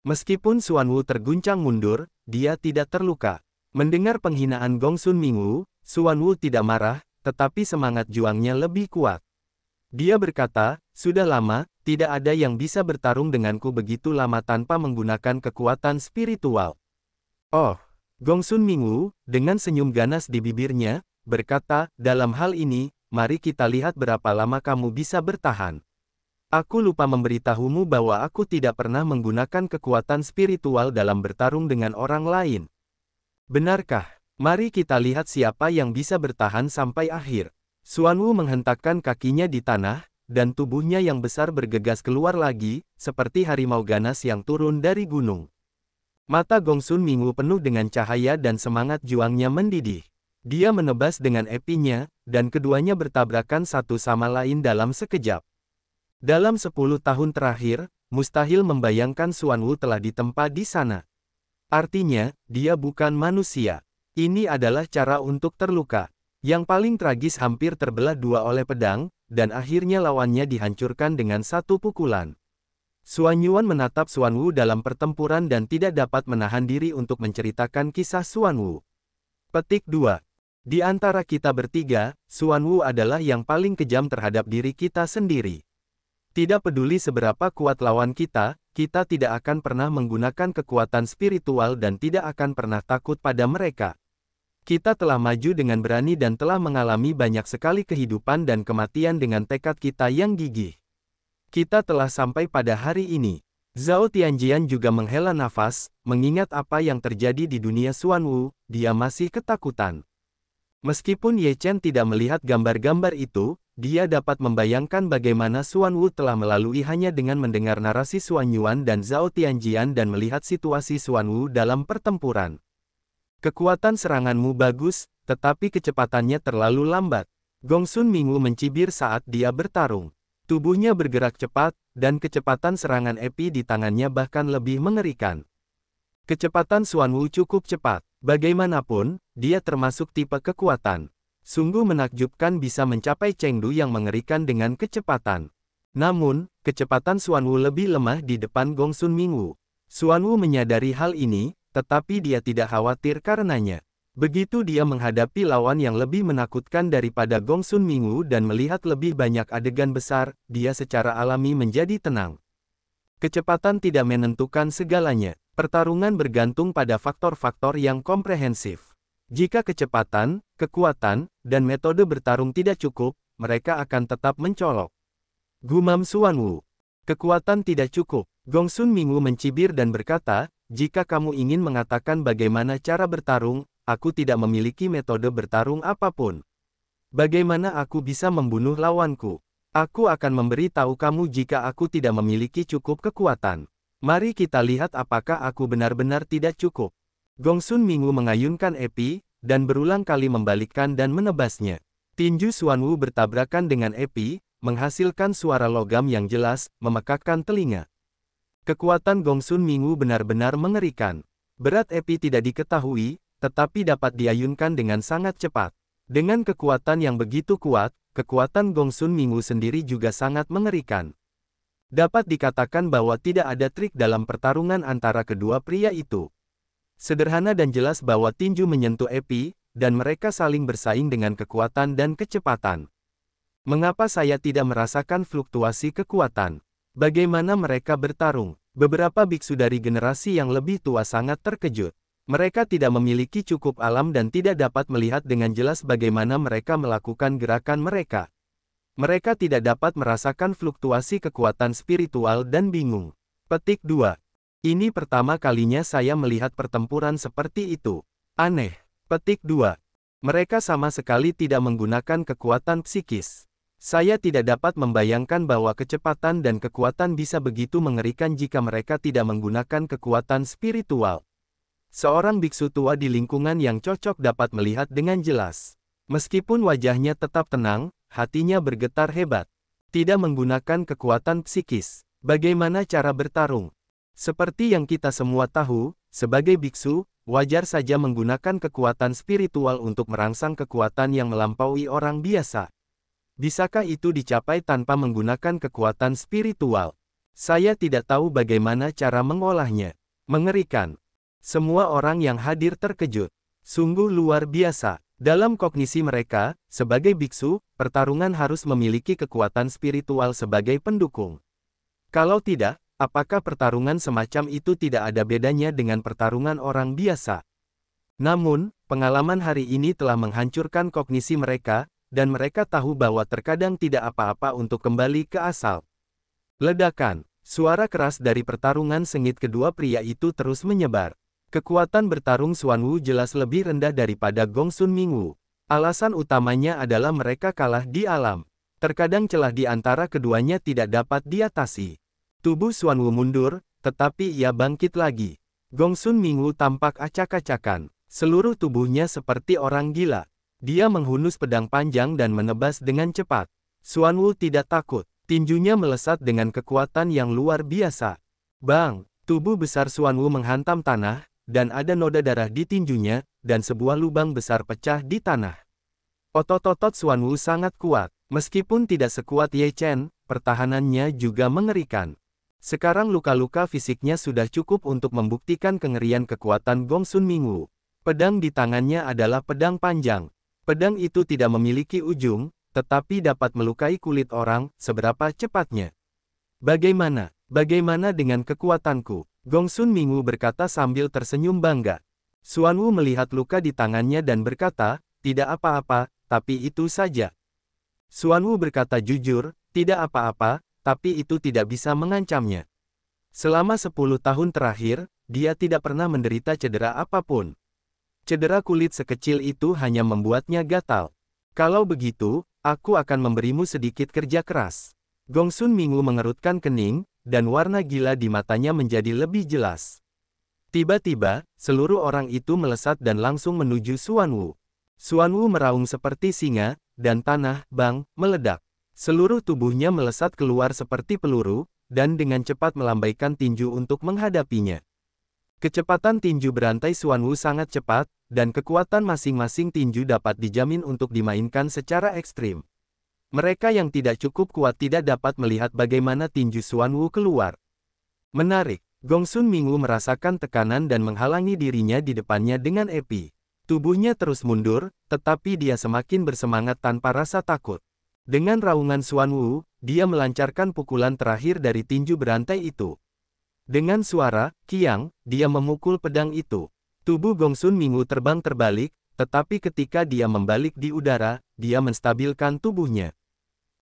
Meskipun Xuanwu terguncang mundur, dia tidak terluka. Mendengar penghinaan Gongsun Mingwu, Xuanwu tidak marah, tetapi semangat juangnya lebih kuat. Dia berkata, sudah lama, tidak ada yang bisa bertarung denganku begitu lama tanpa menggunakan kekuatan spiritual. Oh, Gongsun Mingwu, dengan senyum ganas di bibirnya, berkata, dalam hal ini, mari kita lihat berapa lama kamu bisa bertahan. Aku lupa memberitahumu bahwa aku tidak pernah menggunakan kekuatan spiritual dalam bertarung dengan orang lain. Benarkah? Mari kita lihat siapa yang bisa bertahan sampai akhir. Xuanwu menghentakkan kakinya di tanah, dan tubuhnya yang besar bergegas keluar lagi, seperti harimau ganas yang turun dari gunung. Mata Gongsun Mingwu penuh dengan cahaya dan semangat juangnya mendidih. Dia menebas dengan epinya, dan keduanya bertabrakan satu sama lain dalam sekejap. Dalam 10 tahun terakhir, mustahil membayangkan Xuanwu telah ditempa di sana. Artinya, dia bukan manusia. Ini adalah cara untuk terluka. Yang paling tragis hampir terbelah dua oleh pedang, dan akhirnya lawannya dihancurkan dengan satu pukulan. Xuanyuan menatap Xuanwu dalam pertempuran dan tidak dapat menahan diri untuk menceritakan kisah Xuanwu. Petik 2. Di antara kita bertiga, Xuanwu adalah yang paling kejam terhadap diri kita sendiri. Tidak peduli seberapa kuat lawan kita, kita tidak akan pernah menggunakan kekuatan spiritual dan tidak akan pernah takut pada mereka. Kita telah maju dengan berani dan telah mengalami banyak sekali kehidupan dan kematian dengan tekad kita yang gigih. Kita telah sampai pada hari ini. Zhao Tianjian juga menghela nafas, mengingat apa yang terjadi di dunia Xuanwu, dia masih ketakutan. Meskipun Ye Chen tidak melihat gambar-gambar itu, dia dapat membayangkan bagaimana Xuanwu telah melalui hanya dengan mendengar narasi Xuanyuan dan Zhao Tianjian dan melihat situasi Xuanwu dalam pertempuran. Kekuatan seranganmu bagus, tetapi kecepatannya terlalu lambat. Gongsun Mingwu mencibir saat dia bertarung. Tubuhnya bergerak cepat, dan kecepatan serangan epi di tangannya bahkan lebih mengerikan. Kecepatan Xuanwu cukup cepat. Bagaimanapun, dia termasuk tipe kekuatan. Sungguh menakjubkan bisa mencapai Chengdu yang mengerikan dengan kecepatan. Namun, kecepatan Xuanwu lebih lemah di depan Gongsun Mingwu. Xuanwu menyadari hal ini, tetapi dia tidak khawatir karenanya. Begitu dia menghadapi lawan yang lebih menakutkan daripada Gongsun Mingwu dan melihat lebih banyak adegan besar, dia secara alami menjadi tenang. Kecepatan tidak menentukan segalanya. Pertarungan bergantung pada faktor-faktor yang komprehensif. Jika kecepatan, kekuatan, dan metode bertarung tidak cukup, mereka akan tetap mencolok. Gumam Xuanwu. Kekuatan tidak cukup. Gongsun Mingwu mencibir dan berkata, jika kamu ingin mengatakan bagaimana cara bertarung, aku tidak memiliki metode bertarung apapun. Bagaimana aku bisa membunuh lawanku? Aku akan memberi tahu kamu jika aku tidak memiliki cukup kekuatan. Mari kita lihat apakah aku benar-benar tidak cukup. Gongsun Mingwu mengayunkan epi, dan berulang kali membalikkan dan menebasnya. Tinju Xuanwu bertabrakan dengan epi, menghasilkan suara logam yang jelas, memekakkan telinga. Kekuatan Gongsun Mingwu benar-benar mengerikan. Berat epi tidak diketahui, tetapi dapat diayunkan dengan sangat cepat. Dengan kekuatan yang begitu kuat, kekuatan Gongsun Mingwu sendiri juga sangat mengerikan. Dapat dikatakan bahwa tidak ada trik dalam pertarungan antara kedua pria itu. Sederhana dan jelas bahwa tinju menyentuh epi, dan mereka saling bersaing dengan kekuatan dan kecepatan. Mengapa saya tidak merasakan fluktuasi kekuatan? Bagaimana mereka bertarung? Beberapa biksu dari generasi yang lebih tua sangat terkejut. Mereka tidak memiliki cukup alam dan tidak dapat melihat dengan jelas bagaimana mereka melakukan gerakan mereka. Mereka tidak dapat merasakan fluktuasi kekuatan spiritual dan bingung. Petik 2. Ini pertama kalinya saya melihat pertempuran seperti itu. Aneh. Petik 2. Mereka sama sekali tidak menggunakan kekuatan psikis. Saya tidak dapat membayangkan bahwa kecepatan dan kekuatan bisa begitu mengerikan jika mereka tidak menggunakan kekuatan spiritual. Seorang biksu tua di lingkungan yang cocok dapat melihat dengan jelas. Meskipun wajahnya tetap tenang, hatinya bergetar hebat. Tidak menggunakan kekuatan psikis. Bagaimana cara bertarung? Seperti yang kita semua tahu, sebagai biksu, wajar saja menggunakan kekuatan spiritual untuk merangsang kekuatan yang melampaui orang biasa. Bisakah itu dicapai tanpa menggunakan kekuatan spiritual? Saya tidak tahu bagaimana cara mengolahnya. Mengerikan. Semua orang yang hadir terkejut. Sungguh luar biasa. Dalam kognisi mereka, sebagai biksu, pertarungan harus memiliki kekuatan spiritual sebagai pendukung. Kalau tidak, apakah pertarungan semacam itu tidak ada bedanya dengan pertarungan orang biasa? Namun, pengalaman hari ini telah menghancurkan kognisi mereka, dan mereka tahu bahwa terkadang tidak apa-apa untuk kembali ke asal. Ledakan. Suara keras dari pertarungan sengit kedua pria itu terus menyebar. Kekuatan bertarung Xuanwu jelas lebih rendah daripada Gongsun Mingwu. Alasan utamanya adalah mereka kalah di alam. Terkadang celah di antara keduanya tidak dapat diatasi. Tubuh Xuanwu mundur, tetapi ia bangkit lagi. Gongsun Mingwu tampak acak-acakan. Seluruh tubuhnya seperti orang gila. Dia menghunus pedang panjang dan menebas dengan cepat. Xuanwu tidak takut. Tinjunya melesat dengan kekuatan yang luar biasa. Bang! Tubuh besar Xuanwu menghantam tanah, dan ada noda darah di tinjunya, dan sebuah lubang besar pecah di tanah. Otot-otot Xuanwu sangat kuat. Meskipun tidak sekuat Ye Chen, pertahanannya juga mengerikan. Sekarang luka-luka fisiknya sudah cukup untuk membuktikan kengerian kekuatan Gongsun Mingwu. Pedang di tangannya adalah pedang panjang. Pedang itu tidak memiliki ujung, tetapi dapat melukai kulit orang, seberapa cepatnya. Bagaimana dengan kekuatanku? Gongsun Mingwu berkata sambil tersenyum bangga. Xuanwu melihat luka di tangannya dan berkata, tidak apa-apa, tapi itu saja. Xuanwu berkata jujur, tidak apa-apa, tapi itu tidak bisa mengancamnya. Selama 10 tahun terakhir, dia tidak pernah menderita cedera apapun. Cedera kulit sekecil itu hanya membuatnya gatal. Kalau begitu, aku akan memberimu sedikit kerja keras. Gongsun Mingwu mengerutkan kening, dan warna gila di matanya menjadi lebih jelas. Tiba-tiba, seluruh orang itu melesat dan langsung menuju Xuanwu. Xuanwu meraung seperti singa, dan tanah, bang, meledak. Seluruh tubuhnya melesat keluar seperti peluru, dan dengan cepat melambaikan tinju untuk menghadapinya. Kecepatan tinju berantai Xuanwu sangat cepat, dan kekuatan masing-masing tinju dapat dijamin untuk dimainkan secara ekstrim. Mereka yang tidak cukup kuat tidak dapat melihat bagaimana tinju Xuanwu keluar. Menarik, Gongsun Mingwu merasakan tekanan dan menghalangi dirinya di depannya dengan epi. Tubuhnya terus mundur, tetapi dia semakin bersemangat tanpa rasa takut. Dengan raungan Xuanwu, dia melancarkan pukulan terakhir dari tinju berantai itu. Dengan suara, kiang, dia memukul pedang itu. Tubuh Gongsun Mingwu terbang terbalik, tetapi ketika dia membalik di udara, dia menstabilkan tubuhnya.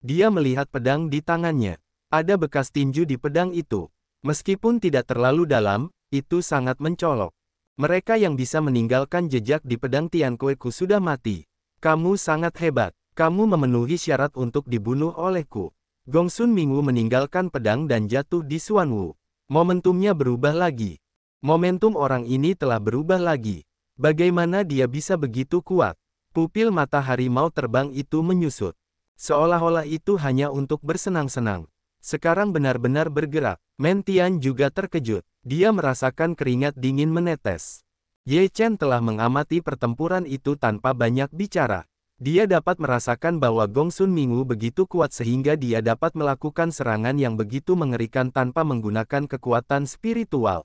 Dia melihat pedang di tangannya. Ada bekas tinju di pedang itu. Meskipun tidak terlalu dalam, itu sangat mencolok. Mereka yang bisa meninggalkan jejak di pedang Tianqueku sudah mati. Kamu sangat hebat. Kamu memenuhi syarat untuk dibunuh olehku. Gongsun Mingwu meninggalkan pedang dan jatuh di Xuanwu. Momentumnya berubah lagi. Momentum orang ini telah berubah lagi. Bagaimana dia bisa begitu kuat? Pupil mata harimau terbang itu menyusut. Seolah-olah itu hanya untuk bersenang-senang. Sekarang benar-benar bergerak. Mentian juga terkejut. Dia merasakan keringat dingin menetes. Ye Chen telah mengamati pertempuran itu tanpa banyak bicara. Dia dapat merasakan bahwa Gongsun Mingwu begitu kuat sehingga dia dapat melakukan serangan yang begitu mengerikan tanpa menggunakan kekuatan spiritual.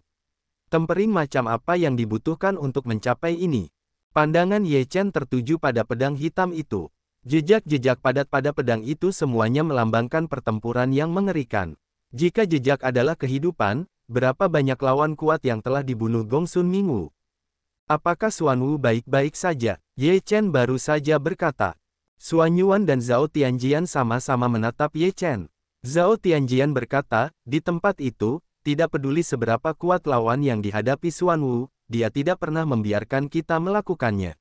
Tempering macam apa yang dibutuhkan untuk mencapai ini? Pandangan Ye Chen tertuju pada pedang hitam itu. Jejak-jejak padat pada pedang itu semuanya melambangkan pertempuran yang mengerikan. Jika jejak adalah kehidupan, berapa banyak lawan kuat yang telah dibunuh Gongsun Mingwu? Apakah Xuanwu baik-baik saja? Ye Chen baru saja berkata. Xuan Yuan dan Zhao Tianjian sama-sama menatap Ye Chen. Zhao Tianjian berkata, di tempat itu, tidak peduli seberapa kuat lawan yang dihadapi Xuanwu, dia tidak pernah membiarkan kita melakukannya.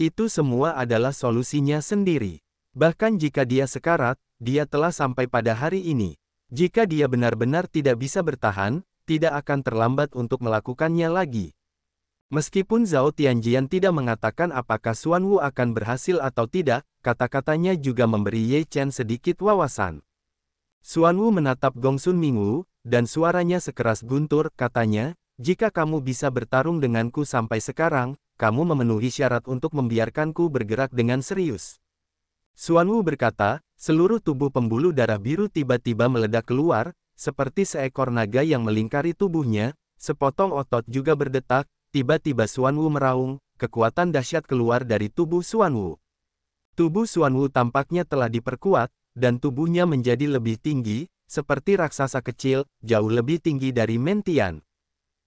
Itu semua adalah solusinya sendiri. Bahkan jika dia sekarat, dia telah sampai pada hari ini. Jika dia benar-benar tidak bisa bertahan, tidak akan terlambat untuk melakukannya lagi. Meskipun Zhao Tianjian tidak mengatakan apakah Xuanwu akan berhasil atau tidak, kata-katanya juga memberi Ye Chen sedikit wawasan. Xuanwu menatap Gongsun Mingwu, dan suaranya sekeras guntur, katanya, jika kamu bisa bertarung denganku sampai sekarang, kamu memenuhi syarat untuk membiarkanku bergerak dengan serius. Xuanwu berkata, seluruh tubuh pembuluh darah biru tiba-tiba meledak keluar, seperti seekor naga yang melingkari tubuhnya, sepotong otot juga berdetak, tiba-tiba Xuanwu meraung, kekuatan dahsyat keluar dari tubuh Xuanwu. Tubuh Xuanwu tampaknya telah diperkuat, dan tubuhnya menjadi lebih tinggi, seperti raksasa kecil, jauh lebih tinggi dari Mentian.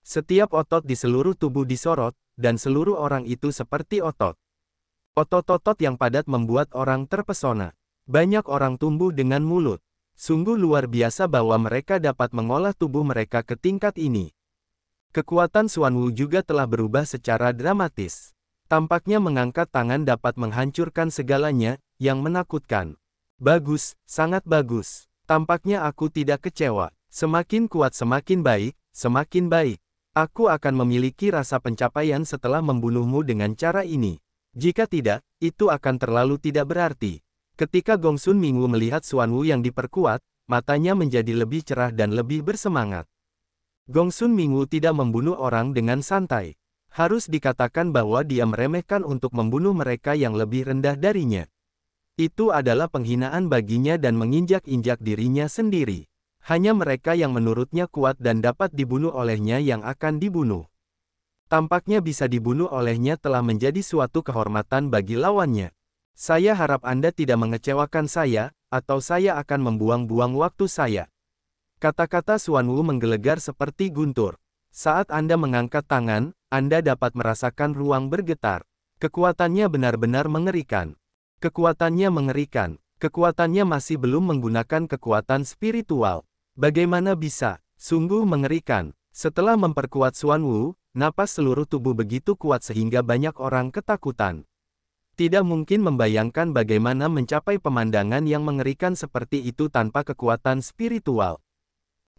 Setiap otot di seluruh tubuh disorot, dan seluruh orang itu seperti otot. Otot-otot yang padat membuat orang terpesona. Banyak orang tumbuh dengan mulut. Sungguh luar biasa bahwa mereka dapat mengolah tubuh mereka ke tingkat ini. Kekuatan Xuanwu juga telah berubah secara dramatis. Tampaknya mengangkat tangan dapat menghancurkan segalanya, yang menakutkan. Bagus, sangat bagus. Tampaknya aku tidak kecewa. Semakin kuat semakin baik, semakin baik. Aku akan memiliki rasa pencapaian setelah membunuhmu dengan cara ini. Jika tidak, itu akan terlalu tidak berarti. Ketika Gongsun Mingwu melihat Xuanwu yang diperkuat, matanya menjadi lebih cerah dan lebih bersemangat. Gongsun Mingwu tidak membunuh orang dengan santai. Harus dikatakan bahwa dia meremehkan untuk membunuh mereka yang lebih rendah darinya. Itu adalah penghinaan baginya dan menginjak-injak dirinya sendiri. Hanya mereka yang menurutnya kuat dan dapat dibunuh olehnya yang akan dibunuh. Tampaknya bisa dibunuh olehnya telah menjadi suatu kehormatan bagi lawannya. Saya harap Anda tidak mengecewakan saya, atau saya akan membuang-buang waktu saya. Kata-kata Xuanwu menggelegar seperti guntur. Saat Anda mengangkat tangan, Anda dapat merasakan ruang bergetar. Kekuatannya benar-benar mengerikan. Kekuatannya mengerikan. Kekuatannya masih belum menggunakan kekuatan spiritual. Bagaimana bisa? Sungguh mengerikan. Setelah memperkuat Xuanwu, napas seluruh tubuh begitu kuat sehingga banyak orang ketakutan. Tidak mungkin membayangkan bagaimana mencapai pemandangan yang mengerikan seperti itu tanpa kekuatan spiritual.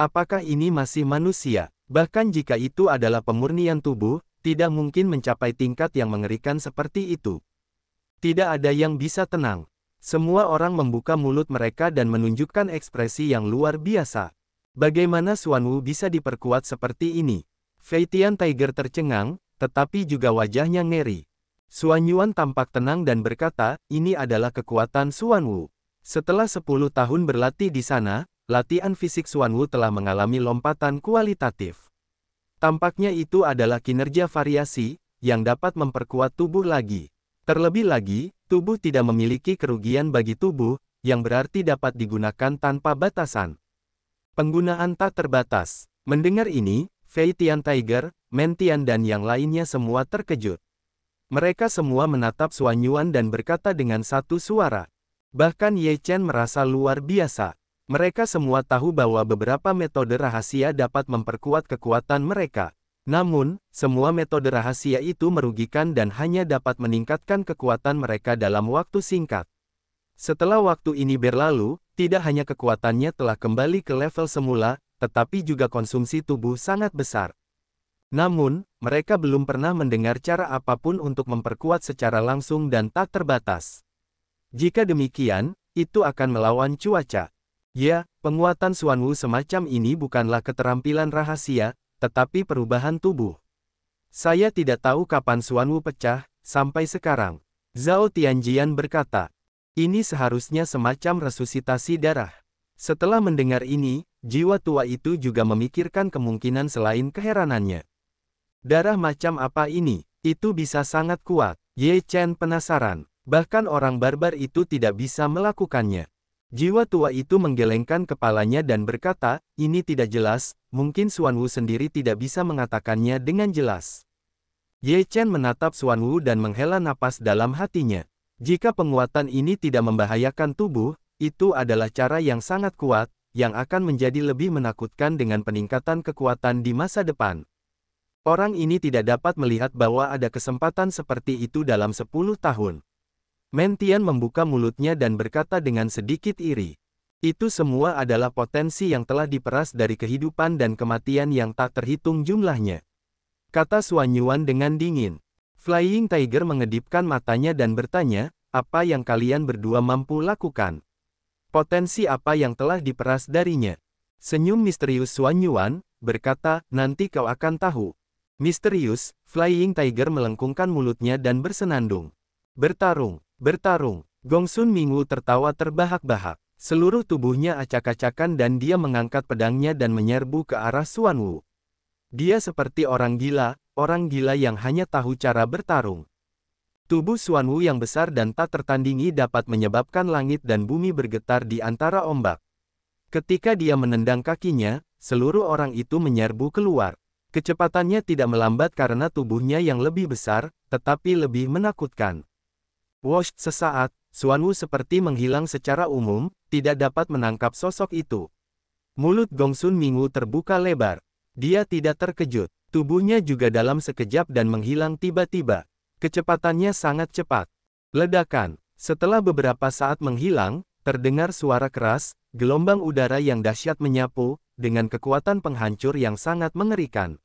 Apakah ini masih manusia? Bahkan jika itu adalah pemurnian tubuh, tidak mungkin mencapai tingkat yang mengerikan seperti itu. Tidak ada yang bisa tenang. Semua orang membuka mulut mereka dan menunjukkan ekspresi yang luar biasa. Bagaimana Xuanwu bisa diperkuat seperti ini? Fei Tian Tiger tercengang, tetapi juga wajahnya ngeri. Xuanyuan tampak tenang dan berkata, ini adalah kekuatan Xuanwu. Setelah 10 tahun berlatih di sana, latihan fisik Xuanwu telah mengalami lompatan kualitatif. Tampaknya itu adalah kinerja variasi, yang dapat memperkuat tubuh lagi. Terlebih lagi, tubuh tidak memiliki kerugian bagi tubuh, yang berarti dapat digunakan tanpa batasan. Penggunaan tak terbatas. Mendengar ini, Fei Tian Tiger, Mentian dan yang lainnya semua terkejut. Mereka semua menatap Xuanyuan dan berkata dengan satu suara. Bahkan Ye Chen merasa luar biasa. Mereka semua tahu bahwa beberapa metode rahasia dapat memperkuat kekuatan mereka. Namun, semua metode rahasia itu merugikan dan hanya dapat meningkatkan kekuatan mereka dalam waktu singkat. Setelah waktu ini berlalu, tidak hanya kekuatannya telah kembali ke level semula, tetapi juga konsumsi tubuh sangat besar. Namun, mereka belum pernah mendengar cara apapun untuk memperkuat secara langsung dan tak terbatas. Jika demikian, itu akan melawan cuaca. Ya, penguatan Xuanwu semacam ini bukanlah keterampilan rahasia, tetapi perubahan tubuh. Saya tidak tahu kapan Xuanwu pecah, sampai sekarang. Zhao Tianjian berkata, ini seharusnya semacam resusitasi darah. Setelah mendengar ini, jiwa tua itu juga memikirkan kemungkinan selain keheranannya. Darah macam apa ini? Itu bisa sangat kuat. Ye Chen penasaran. Bahkan orang barbar itu tidak bisa melakukannya. Jiwa tua itu menggelengkan kepalanya dan berkata, ini tidak jelas, mungkin Xuanwu sendiri tidak bisa mengatakannya dengan jelas. Ye Chen menatap Xuanwu dan menghela napas dalam hatinya. Jika penguatan ini tidak membahayakan tubuh, itu adalah cara yang sangat kuat, yang akan menjadi lebih menakutkan dengan peningkatan kekuatan di masa depan. Orang ini tidak dapat melihat bahwa ada kesempatan seperti itu dalam 10 tahun. Mentian membuka mulutnya dan berkata dengan sedikit iri. Itu semua adalah potensi yang telah diperas dari kehidupan dan kematian yang tak terhitung jumlahnya. Kata Xuanyuan dengan dingin. Flying Tiger mengedipkan matanya dan bertanya, apa yang kalian berdua mampu lakukan? Potensi apa yang telah diperas darinya? Senyum misterius Xuanyuan, berkata, nanti kau akan tahu. Misterius, Flying Tiger melengkungkan mulutnya dan bersenandung. Bertarung, bertarung. Gongsun Mingwu tertawa terbahak-bahak. Seluruh tubuhnya acak-acakan dan dia mengangkat pedangnya dan menyerbu ke arah Xuan Wu. Dia seperti orang gila yang hanya tahu cara bertarung. Tubuh Xuan Wu yang besar dan tak tertandingi dapat menyebabkan langit dan bumi bergetar di antara ombak. Ketika dia menendang kakinya, seluruh orang itu menyerbu keluar. Kecepatannya tidak melambat karena tubuhnya yang lebih besar, tetapi lebih menakutkan. Wosh, sesaat, Xuan Wu seperti menghilang secara umum, tidak dapat menangkap sosok itu. Mulut Gongsun Mingwu terbuka lebar. Dia tidak terkejut. Tubuhnya juga dalam sekejap dan menghilang tiba-tiba. Kecepatannya sangat cepat. Ledakan. Setelah beberapa saat menghilang, terdengar suara keras, gelombang udara yang dahsyat menyapu, dengan kekuatan penghancur yang sangat mengerikan.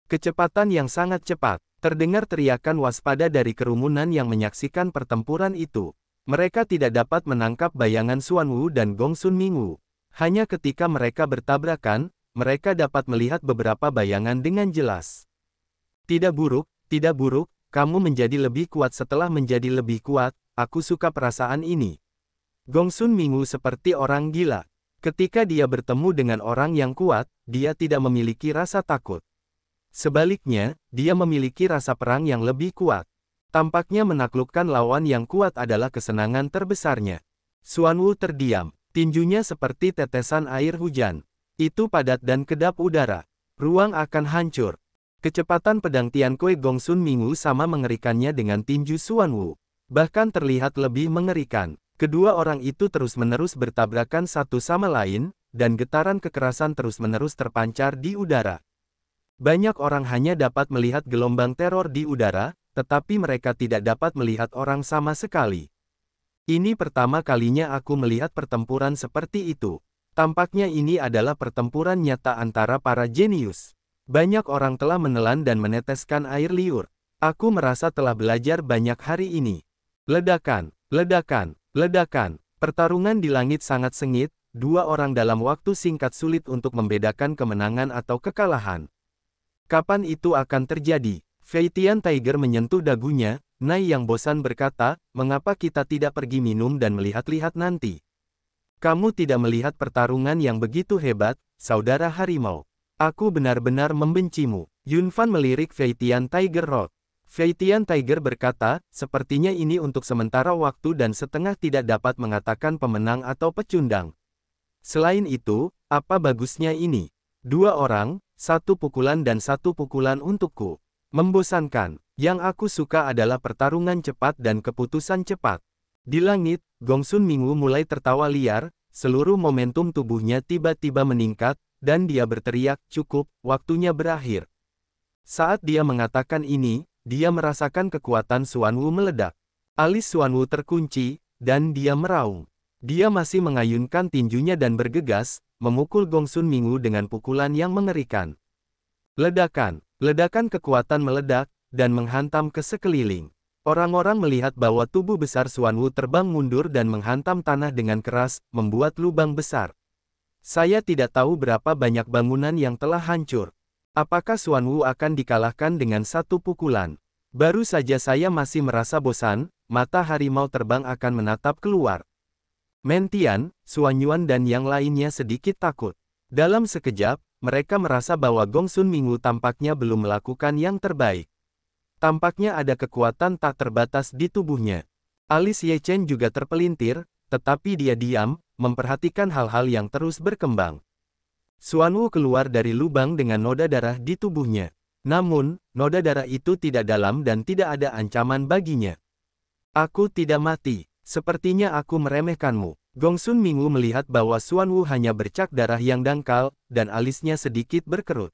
Kecepatan yang sangat cepat. Terdengar teriakan waspada dari kerumunan yang menyaksikan pertempuran itu. Mereka tidak dapat menangkap bayangan Xuan Wu dan Gongsun Mingwu. Hanya ketika mereka bertabrakan, mereka dapat melihat beberapa bayangan dengan jelas. Tidak buruk, kamu menjadi lebih kuat setelah menjadi lebih kuat, aku suka perasaan ini. Gongsun Mingwu seperti orang gila. Ketika dia bertemu dengan orang yang kuat, dia tidak memiliki rasa takut. Sebaliknya, dia memiliki rasa perang yang lebih kuat. Tampaknya menaklukkan lawan yang kuat adalah kesenangan terbesarnya. Xuan Wu terdiam, tinjunya seperti tetesan air hujan. Itu padat dan kedap udara. Ruang akan hancur. Kecepatan pedang Tianque Gongsun Mingwu sama mengerikannya dengan tinju Xuan Wu. Bahkan terlihat lebih mengerikan. Kedua orang itu terus-menerus bertabrakan satu sama lain, dan getaran kekerasan terus-menerus terpancar di udara. Banyak orang hanya dapat melihat gelombang teror di udara, tetapi mereka tidak dapat melihat orang sama sekali. Ini pertama kalinya aku melihat pertempuran seperti itu. Tampaknya ini adalah pertempuran nyata antara para jenius. Banyak orang telah menelan dan meneteskan air liur. Aku merasa telah belajar banyak hari ini. Ledakan, ledakan. Ledakan, pertarungan di langit sangat sengit, dua orang dalam waktu singkat sulit untuk membedakan kemenangan atau kekalahan. Kapan itu akan terjadi? Fei Tian Tiger menyentuh dagunya, Nai yang bosan berkata, mengapa kita tidak pergi minum dan melihat-lihat nanti? Kamu tidak melihat pertarungan yang begitu hebat, saudara harimau. Aku benar-benar membencimu. Yun Fan melirik Fei Tian Tiger Road. Fei Tian Tiger berkata, sepertinya ini untuk sementara waktu dan setengah tidak dapat mengatakan pemenang atau pecundang. Selain itu, apa bagusnya ini? Dua orang, satu pukulan dan satu pukulan untukku. Membosankan. Yang aku suka adalah pertarungan cepat dan keputusan cepat. Di langit, Gongsun Mingwu mulai tertawa liar, seluruh momentum tubuhnya tiba-tiba meningkat, dan dia berteriak, cukup, waktunya berakhir. Saat dia mengatakan ini, dia merasakan kekuatan Xuan Wu meledak. Alis Xuan Wu terkunci, dan dia meraung. Dia masih mengayunkan tinjunya dan bergegas, memukul Gongsun Mingwu dengan pukulan yang mengerikan. Ledakan, ledakan kekuatan meledak, dan menghantam ke sekeliling. Orang-orang melihat bahwa tubuh besar Xuan Wu terbang mundur dan menghantam tanah dengan keras, membuat lubang besar. Saya tidak tahu berapa banyak bangunan yang telah hancur. Apakah Xuan Wu akan dikalahkan dengan satu pukulan? Baru saja saya masih merasa bosan, mata harimau terbang akan menatap keluar. Mentian, Xuan Yuan dan yang lainnya sedikit takut. Dalam sekejap, mereka merasa bahwa Gongsun Mingwu tampaknya belum melakukan yang terbaik. Tampaknya ada kekuatan tak terbatas di tubuhnya. Alis Ye Chen juga terpelintir, tetapi dia diam, memperhatikan hal-hal yang terus berkembang. Xuan Wu keluar dari lubang dengan noda darah di tubuhnya. Namun, noda darah itu tidak dalam dan tidak ada ancaman baginya. Aku tidak mati. Sepertinya aku meremehkanmu. Gongsun Mingwu melihat bahwa Xuan Wu hanya bercak darah yang dangkal, dan alisnya sedikit berkerut.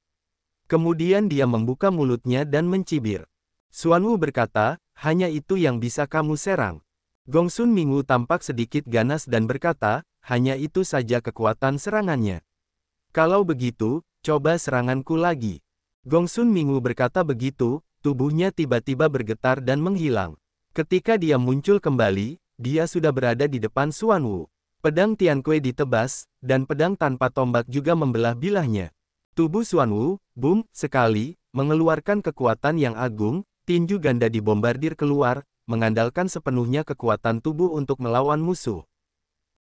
Kemudian dia membuka mulutnya dan mencibir. Xuan Wu berkata, hanya itu yang bisa kamu serang. Gongsun Mingwu tampak sedikit ganas dan berkata, hanya itu saja kekuatan serangannya. Kalau begitu, coba seranganku lagi. Gongsun Mingwu berkata begitu, tubuhnya tiba-tiba bergetar dan menghilang. Ketika dia muncul kembali, dia sudah berada di depan Xuan Wu. Pedang Tianque ditebas, dan pedang tanpa tombak juga membelah bilahnya. Tubuh Xuan Wu, boom, sekali, mengeluarkan kekuatan yang agung, tinju ganda dibombardir keluar, mengandalkan sepenuhnya kekuatan tubuh untuk melawan musuh.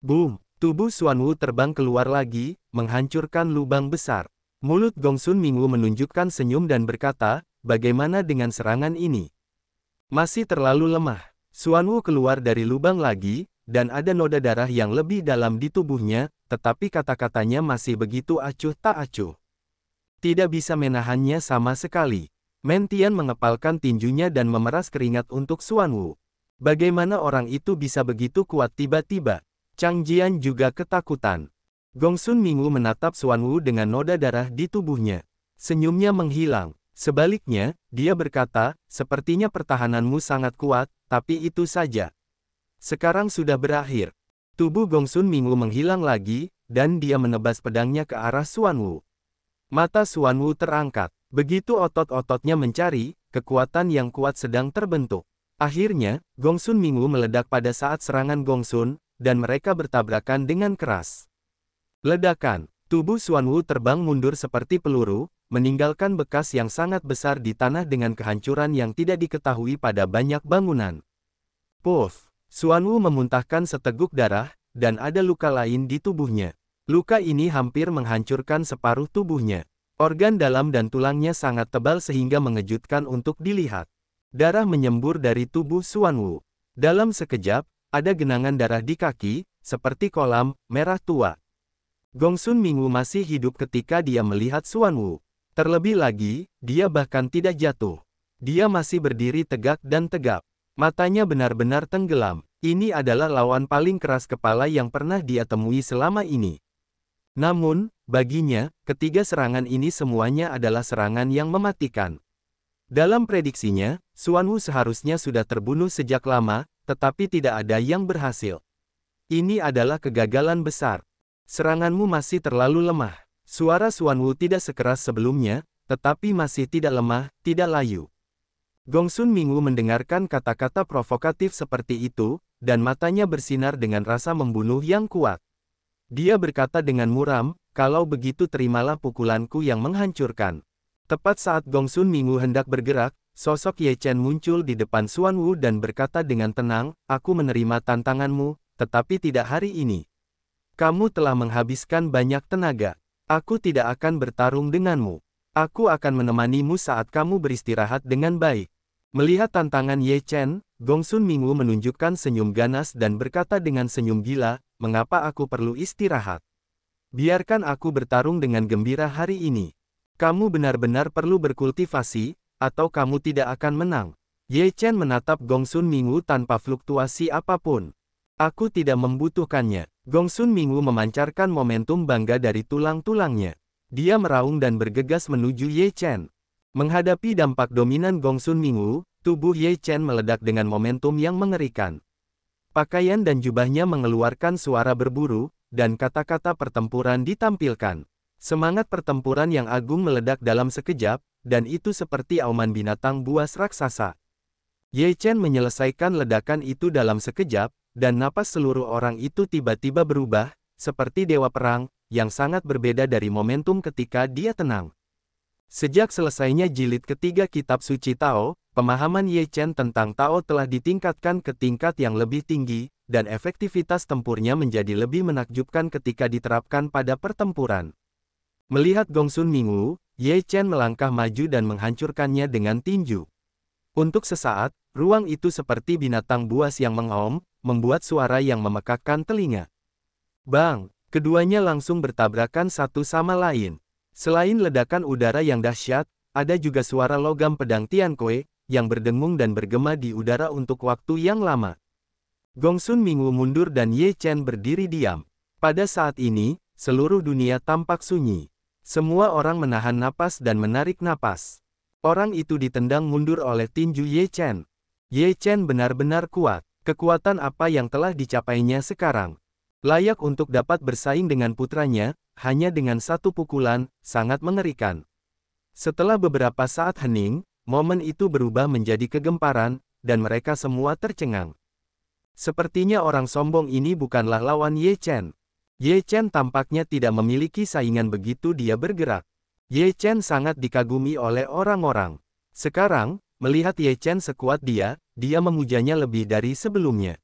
Boom! Tubuh Xuanwu terbang keluar lagi, menghancurkan lubang besar. Mulut Gongsun Mingwu menunjukkan senyum dan berkata, bagaimana dengan serangan ini? Masih terlalu lemah. Xuanwu keluar dari lubang lagi, dan ada noda darah yang lebih dalam di tubuhnya, tetapi kata-katanya masih begitu acuh tak acuh. Tidak bisa menahannya sama sekali. Mentian mengepalkan tinjunya dan memeras keringat untuk Xuanwu. Bagaimana orang itu bisa begitu kuat tiba-tiba? Chang Jian juga ketakutan. Gongsun Mingwu menatap Xuanwu dengan noda darah di tubuhnya. Senyumnya menghilang. Sebaliknya, dia berkata, sepertinya pertahananmu sangat kuat, tapi itu saja. Sekarang sudah berakhir. Tubuh Gongsun Mingwu menghilang lagi, dan dia menebas pedangnya ke arah Xuanwu. Mata Xuanwu terangkat. Begitu otot-ototnya mencari, kekuatan yang kuat sedang terbentuk. Akhirnya, Gongsun Mingwu meledak pada saat serangan Gongsun, dan mereka bertabrakan dengan keras. Ledakan. Tubuh Xuanwu terbang mundur seperti peluru, meninggalkan bekas yang sangat besar di tanah dengan kehancuran yang tidak diketahui pada banyak bangunan. Puff! Xuanwu memuntahkan seteguk darah, dan ada luka lain di tubuhnya. Luka ini hampir menghancurkan separuh tubuhnya. Organ dalam dan tulangnya sangat tebal sehingga mengejutkan untuk dilihat. Darah menyembur dari tubuh Xuanwu. Dalam sekejap, ada genangan darah di kaki, seperti kolam merah tua. Gongsun Mingwu masih hidup ketika dia melihat Xuanwu. Terlebih lagi, dia bahkan tidak jatuh. Dia masih berdiri tegak dan tegap. Matanya benar-benar tenggelam. Ini adalah lawan paling keras kepala yang pernah dia temui selama ini. Namun, baginya, ketiga serangan ini semuanya adalah serangan yang mematikan. Dalam prediksinya, Xuanwu seharusnya sudah terbunuh sejak lama, tetapi tidak ada yang berhasil. Ini adalah kegagalan besar. Seranganmu masih terlalu lemah. Suara Xuanwu tidak sekeras sebelumnya, tetapi masih tidak lemah, tidak layu. Gongsun Mingwu mendengarkan kata-kata provokatif seperti itu, dan matanya bersinar dengan rasa membunuh yang kuat. Dia berkata dengan muram, kalau begitu terimalah pukulanku yang menghancurkan. Tepat saat Gongsun Mingwu hendak bergerak, sosok Ye Chen muncul di depan Xuanwu dan berkata dengan tenang, aku menerima tantanganmu, tetapi tidak hari ini. Kamu telah menghabiskan banyak tenaga. Aku tidak akan bertarung denganmu. Aku akan menemanimu saat kamu beristirahat dengan baik. Melihat tantangan Ye Chen, Gongsun Mingwu menunjukkan senyum ganas dan berkata dengan senyum gila, mengapa aku perlu istirahat? Biarkan aku bertarung dengan gembira hari ini. Kamu benar-benar perlu berkultivasi, atau kamu tidak akan menang. Ye Chen menatap Gongsun Mingwu tanpa fluktuasi apapun. Aku tidak membutuhkannya. Gongsun Mingwu memancarkan momentum bangga dari tulang-tulangnya. Dia meraung dan bergegas menuju Ye Chen. Menghadapi dampak dominan Gongsun Mingwu, tubuh Ye Chen meledak dengan momentum yang mengerikan. Pakaian dan jubahnya mengeluarkan suara berburu, dan kata-kata pertempuran ditampilkan. Semangat pertempuran yang agung meledak dalam sekejap, dan itu seperti auman binatang buas raksasa. Ye Chen menyelesaikan ledakan itu dalam sekejap, dan napas seluruh orang itu tiba-tiba berubah, seperti dewa perang, yang sangat berbeda dari momentum ketika dia tenang. Sejak selesainya jilid ketiga kitab suci Tao, pemahaman Ye Chen tentang Tao telah ditingkatkan ke tingkat yang lebih tinggi, dan efektivitas tempurnya menjadi lebih menakjubkan ketika diterapkan pada pertempuran. Melihat Gongsun Mingwu, Ye Chen melangkah maju dan menghancurkannya dengan tinju. Untuk sesaat, ruang itu seperti binatang buas yang mengaum, membuat suara yang memekakkan telinga. Bang! Keduanya langsung bertabrakan satu sama lain. Selain ledakan udara yang dahsyat, ada juga suara logam pedang Tiankui, yang berdengung dan bergema di udara untuk waktu yang lama. Gongsun Mingwu mundur dan Ye Chen berdiri diam. Pada saat ini, seluruh dunia tampak sunyi. Semua orang menahan napas dan menarik napas. Orang itu ditendang mundur oleh tinju Ye Chen. Ye Chen benar-benar kuat. Kekuatan apa yang telah dicapainya sekarang? Layak untuk dapat bersaing dengan putranya, hanya dengan satu pukulan, sangat mengerikan. Setelah beberapa saat hening, momen itu berubah menjadi kegemparan, dan mereka semua tercengang. Sepertinya orang sombong ini bukanlah lawan Ye Chen. Ye Chen tampaknya tidak memiliki saingan begitu dia bergerak. Ye Chen sangat dikagumi oleh orang-orang. Sekarang, melihat Ye Chen sekuat dia memujanya lebih dari sebelumnya.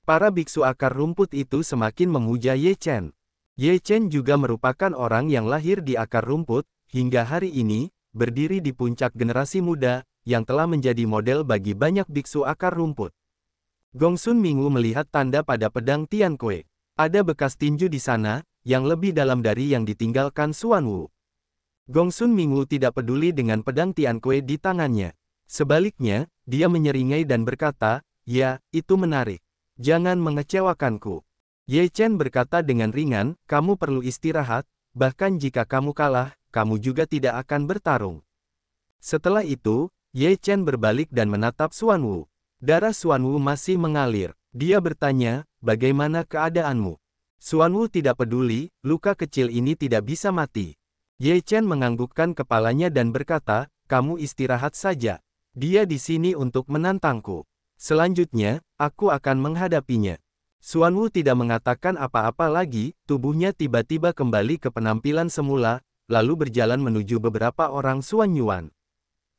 Para biksu akar rumput itu semakin memuja Ye Chen. Ye Chen juga merupakan orang yang lahir di akar rumput, hingga hari ini, berdiri di puncak generasi muda, yang telah menjadi model bagi banyak biksu akar rumput. Gongsun Mingu melihat tanda pada pedang Tianque. Ada bekas tinju di sana, yang lebih dalam dari yang ditinggalkan Xuan Wu. Gongsun Mingu tidak peduli dengan pedang Tianque di tangannya. Sebaliknya, dia menyeringai dan berkata, "Ya, itu menarik. Jangan mengecewakanku." Ye Chen berkata dengan ringan, "Kamu perlu istirahat, bahkan jika kamu kalah, kamu juga tidak akan bertarung." Setelah itu, Ye Chen berbalik dan menatap Xuan Wu. Darah Xuan Wu masih mengalir. Dia bertanya, "Bagaimana keadaanmu?" Xuan Wu tidak peduli, luka kecil ini tidak bisa mati. Ye Chen menganggukkan kepalanya dan berkata, "Kamu istirahat saja. Dia di sini untuk menantangku. Selanjutnya, aku akan menghadapinya." Xuan Wu tidak mengatakan apa-apa lagi, tubuhnya tiba-tiba kembali ke penampilan semula, lalu berjalan menuju beberapa orang Xuan Yuan.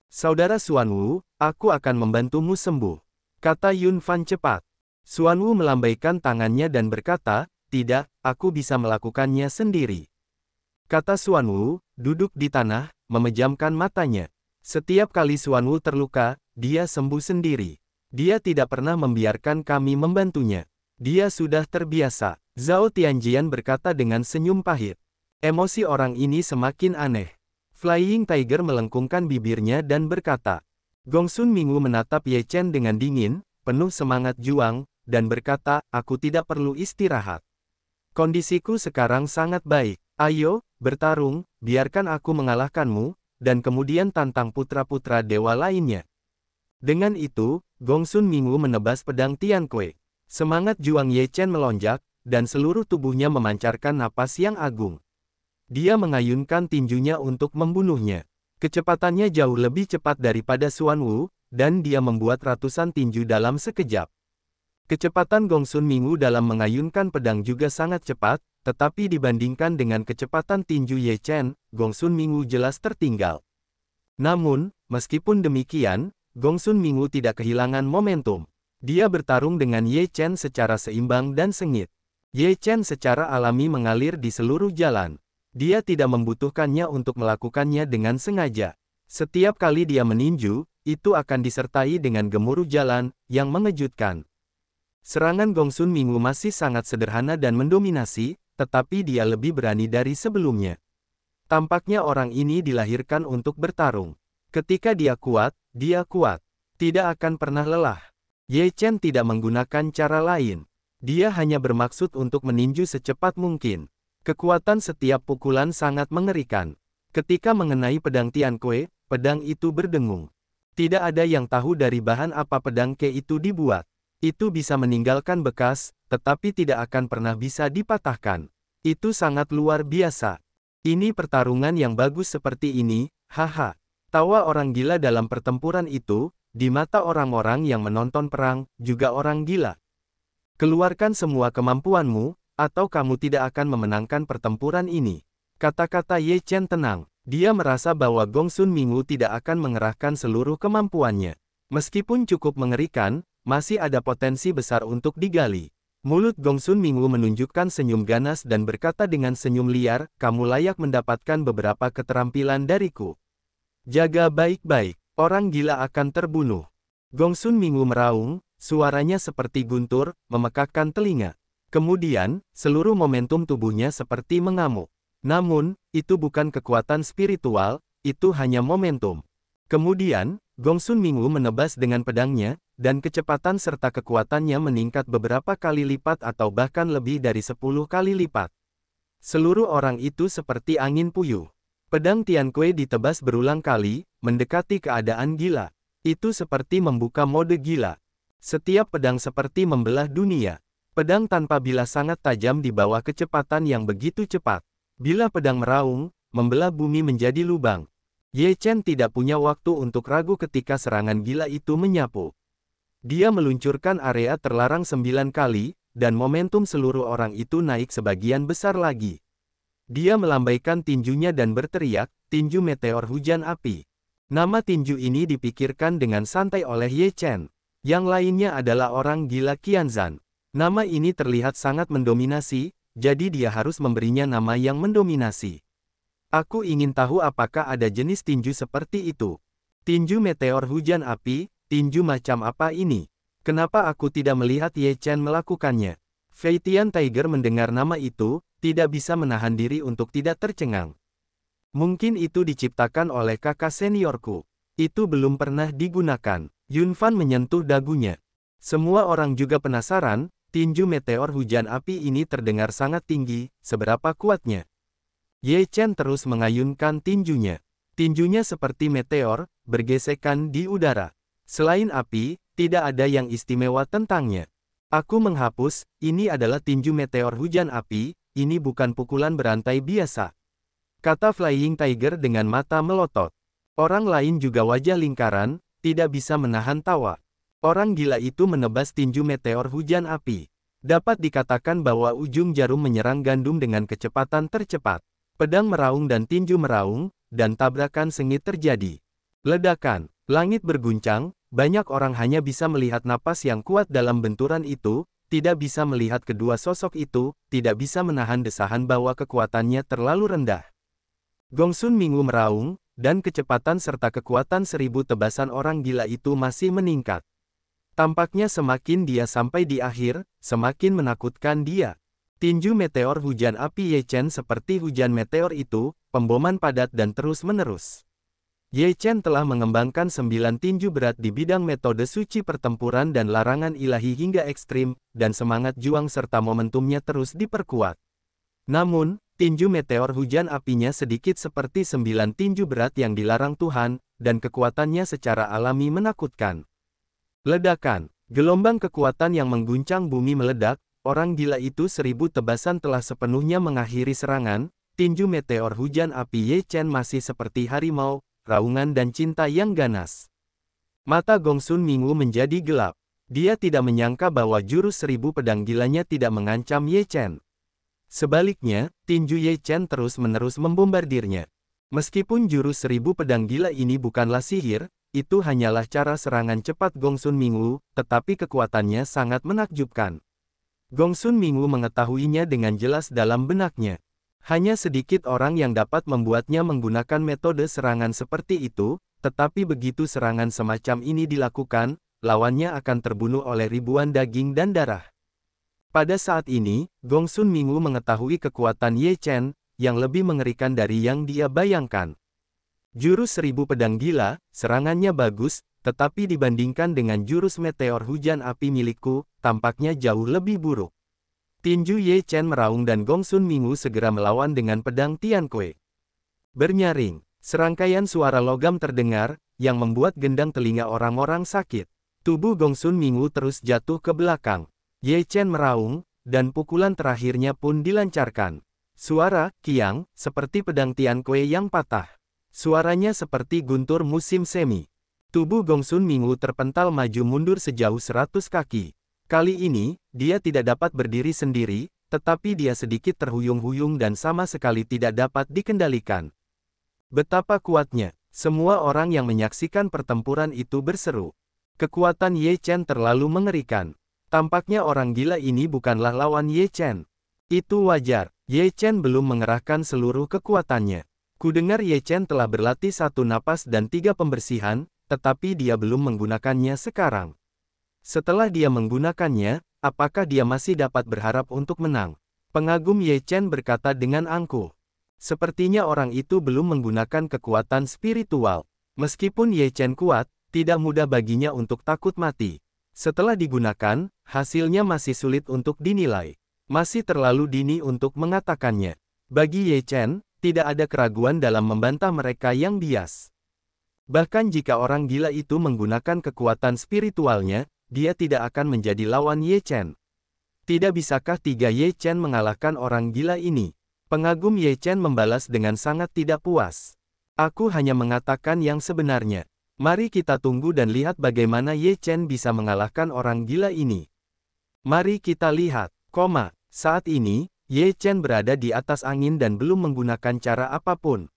"Saudara Xuan Wu, aku akan membantumu sembuh," kata Yun Fan cepat. Xuan Wu melambaikan tangannya dan berkata, "Tidak, aku bisa melakukannya sendiri," kata Xuan Wu, duduk di tanah, memejamkan matanya. Setiap kali Xuan Wu terluka, dia sembuh sendiri. Dia tidak pernah membiarkan kami membantunya. Dia sudah terbiasa. Zhao Tianjian berkata dengan senyum pahit. Emosi orang ini semakin aneh. Flying Tiger melengkungkan bibirnya dan berkata. Gongsun Mingu menatap Ye Chen dengan dingin, penuh semangat juang, dan berkata, "Aku tidak perlu istirahat. Kondisiku sekarang sangat baik. Ayo, bertarung, biarkan aku mengalahkanmu, dan kemudian tantang putra-putra dewa lainnya." Dengan itu, Gongsun Mingu menebas pedang Tianque. Semangat juang Ye Chen melonjak, dan seluruh tubuhnya memancarkan napas yang agung. Dia mengayunkan tinjunya untuk membunuhnya. Kecepatannya jauh lebih cepat daripada Xuan Wu, dan dia membuat ratusan tinju dalam sekejap. Kecepatan Gongsun Mingu dalam mengayunkan pedang juga sangat cepat, tetapi dibandingkan dengan kecepatan tinju Ye Chen, Gongsun Mingu jelas tertinggal. Namun, meskipun demikian, Gongsun Mingu tidak kehilangan momentum. Dia bertarung dengan Ye Chen secara seimbang dan sengit. Ye Chen secara alami mengalir di seluruh jalan. Dia tidak membutuhkannya untuk melakukannya dengan sengaja. Setiap kali dia meninju, itu akan disertai dengan gemuruh jalan, yang mengejutkan. Serangan Gongsun Mingu masih sangat sederhana dan mendominasi, tetapi dia lebih berani dari sebelumnya. Tampaknya orang ini dilahirkan untuk bertarung. Ketika dia kuat, tidak akan pernah lelah. Ye Chen tidak menggunakan cara lain. Dia hanya bermaksud untuk meninju secepat mungkin. Kekuatan setiap pukulan sangat mengerikan. Ketika mengenai pedang Tianque, pedang itu berdengung. Tidak ada yang tahu dari bahan apa pedang Ke itu dibuat. Itu bisa meninggalkan bekas, tetapi tidak akan pernah bisa dipatahkan. Itu sangat luar biasa. Ini pertarungan yang bagus seperti ini, haha. Tawa orang gila dalam pertempuran itu, di mata orang-orang yang menonton perang, juga orang gila. Keluarkan semua kemampuanmu, atau kamu tidak akan memenangkan pertempuran ini. Kata-kata Ye Chen tenang. Dia merasa bahwa Gongsun Mingu tidak akan mengerahkan seluruh kemampuannya. Meskipun cukup mengerikan, masih ada potensi besar untuk digali. Mulut Gongsun Mingu menunjukkan senyum ganas dan berkata dengan senyum liar, "Kamu layak mendapatkan beberapa keterampilan dariku. Jaga baik-baik. Orang gila akan terbunuh." Gongsun Mingu meraung, suaranya seperti guntur, memekakkan telinga. Kemudian, seluruh momentum tubuhnya seperti mengamuk. Namun, itu bukan kekuatan spiritual, itu hanya momentum. Kemudian, Gongsun Mingu menebas dengan pedangnya, dan kecepatan serta kekuatannya meningkat beberapa kali lipat atau bahkan lebih dari 10 kali lipat. Seluruh orang itu seperti angin puyuh. Pedang Tianque ditebas berulang kali, mendekati keadaan gila. Itu seperti membuka mode gila. Setiap pedang seperti membelah dunia. Pedang tanpa bilah sangat tajam di bawah kecepatan yang begitu cepat. Bila pedang meraung, membelah bumi menjadi lubang. Ye Chen tidak punya waktu untuk ragu ketika serangan gila itu menyapu. Dia meluncurkan area terlarang 9 kali, dan momentum seluruh orang itu naik sebagian besar lagi. Dia melambaikan tinjunya dan berteriak, "Tinju meteor hujan api." Nama tinju ini dipikirkan dengan santai oleh Ye Chen. Yang lainnya adalah orang gila Qianzan. Nama ini terlihat sangat mendominasi, jadi dia harus memberinya nama yang mendominasi. Aku ingin tahu apakah ada jenis tinju seperti itu. Tinju meteor hujan api, tinju macam apa ini? Kenapa aku tidak melihat Ye Chen melakukannya? Fei Tian Tiger mendengar nama itu, tidak bisa menahan diri untuk tidak tercengang. Mungkin itu diciptakan oleh kakak seniorku. Itu belum pernah digunakan. Yun Fan menyentuh dagunya. Semua orang juga penasaran, tinju meteor hujan api ini terdengar sangat tinggi, seberapa kuatnya. Ye Chen terus mengayunkan tinjunya. Tinjunya seperti meteor, bergesekan di udara. Selain api, tidak ada yang istimewa tentangnya. Aku menghapus, ini adalah tinju meteor hujan api, ini bukan pukulan berantai biasa. Kata Flying Tiger dengan mata melotot. Orang lain juga wajah lingkaran, tidak bisa menahan tawa. Orang gila itu menebas tinju meteor hujan api. Dapat dikatakan bahwa ujung jarum menyerang gandum dengan kecepatan tercepat. Pedang meraung dan tinju meraung, dan tabrakan sengit terjadi. Ledakan, langit berguncang, banyak orang hanya bisa melihat napas yang kuat dalam benturan itu, tidak bisa melihat kedua sosok itu, tidak bisa menahan desahan bahwa kekuatannya terlalu rendah. Gongsun Mingu meraung, dan kecepatan serta kekuatan 1000 tebasan orang gila itu masih meningkat. Tampaknya semakin dia sampai di akhir, semakin menakutkan dia. Tinju meteor hujan api Ye Chen seperti hujan meteor itu, pemboman padat dan terus-menerus. Ye Chen telah mengembangkan 9 tinju berat di bidang metode suci pertempuran dan larangan ilahi hingga ekstrim, dan semangat juang serta momentumnya terus diperkuat. Namun, tinju meteor hujan apinya sedikit seperti 9 tinju berat yang dilarang Tuhan, dan kekuatannya secara alami menakutkan. Ledakan, gelombang kekuatan yang mengguncang bumi meledak, orang gila itu 1000 tebasan telah sepenuhnya mengakhiri serangan, tinju meteor hujan api Ye Chen masih seperti harimau, raungan dan cinta yang ganas. Mata Gongsun Mingu menjadi gelap. Dia tidak menyangka bahwa jurus 1000 pedang gilanya tidak mengancam Ye Chen. Sebaliknya, tinju Ye Chen terus-menerus membombardirnya. Meskipun jurus 1000 pedang gila ini bukanlah sihir, itu hanyalah cara serangan cepat Gongsun Mingu, tetapi kekuatannya sangat menakjubkan. Gongsun Mingu mengetahuinya dengan jelas dalam benaknya. Hanya sedikit orang yang dapat membuatnya menggunakan metode serangan seperti itu, tetapi begitu serangan semacam ini dilakukan, lawannya akan terbunuh oleh ribuan daging dan darah. Pada saat ini, Gongsun Mingu mengetahui kekuatan Ye Chen, yang lebih mengerikan dari yang dia bayangkan. Jurus 1000 pedang gila, serangannya bagus, tetapi dibandingkan dengan jurus meteor hujan api milikku, tampaknya jauh lebih buruk. Tinju Ye Chen meraung dan Gongsun Mingu segera melawan dengan pedang Tianque. Bernyaring, serangkaian suara logam terdengar, yang membuat gendang telinga orang-orang sakit. Tubuh Gongsun Mingu terus jatuh ke belakang. Ye Chen meraung, dan pukulan terakhirnya pun dilancarkan. Suara, kiang, seperti pedang Tianque yang patah. Suaranya seperti guntur musim semi. Tubuh Gongsun Mingu terpental maju mundur sejauh 100 kaki. Kali ini, dia tidak dapat berdiri sendiri, tetapi dia sedikit terhuyung-huyung dan sama sekali tidak dapat dikendalikan. Betapa kuatnya! Semua orang yang menyaksikan pertempuran itu berseru. Kekuatan Ye Chen terlalu mengerikan. Tampaknya orang gila ini bukanlah lawan Ye Chen. Itu wajar, Ye Chen belum mengerahkan seluruh kekuatannya. Kudengar Ye Chen telah berlatih 1 napas dan 3 pembersihan, tetapi dia belum menggunakannya sekarang. Setelah dia menggunakannya, apakah dia masih dapat berharap untuk menang? Pengagum Ye Chen berkata dengan angkuh. Sepertinya orang itu belum menggunakan kekuatan spiritual. Meskipun Ye Chen kuat, tidak mudah baginya untuk takut mati. Setelah digunakan, hasilnya masih sulit untuk dinilai. Masih terlalu dini untuk mengatakannya. Bagi Ye Chen, tidak ada keraguan dalam membantah mereka yang bias. Bahkan jika orang gila itu menggunakan kekuatan spiritualnya, dia tidak akan menjadi lawan Ye Chen. Tidak bisakah 3 Ye Chen mengalahkan orang gila ini? Pengagum Ye Chen membalas dengan sangat tidak puas. Aku hanya mengatakan yang sebenarnya. Mari kita tunggu dan lihat bagaimana Ye Chen bisa mengalahkan orang gila ini. Mari kita lihat, saat ini, Ye Chen berada di atas angin dan belum menggunakan cara apapun.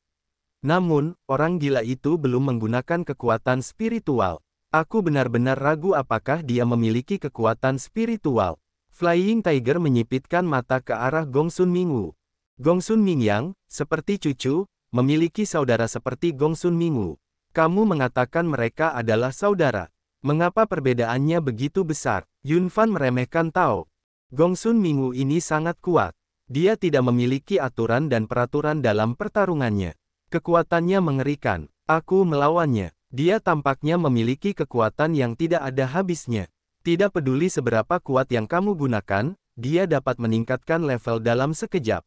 Namun, orang gila itu belum menggunakan kekuatan spiritual. Aku benar-benar ragu apakah dia memiliki kekuatan spiritual. Flying Tiger menyipitkan mata ke arah Gongsun Mingu. Gongsun Mingyang, seperti cucu, memiliki saudara seperti Gongsun Mingu. Kamu mengatakan mereka adalah saudara. Mengapa perbedaannya begitu besar? Yun Fan meremehkan Tao. Gongsun Mingu ini sangat kuat. Dia tidak memiliki aturan dan peraturan dalam pertarungannya. Kekuatannya mengerikan. Aku melawannya. Dia tampaknya memiliki kekuatan yang tidak ada habisnya. Tidak peduli seberapa kuat yang kamu gunakan, dia dapat meningkatkan level dalam sekejap.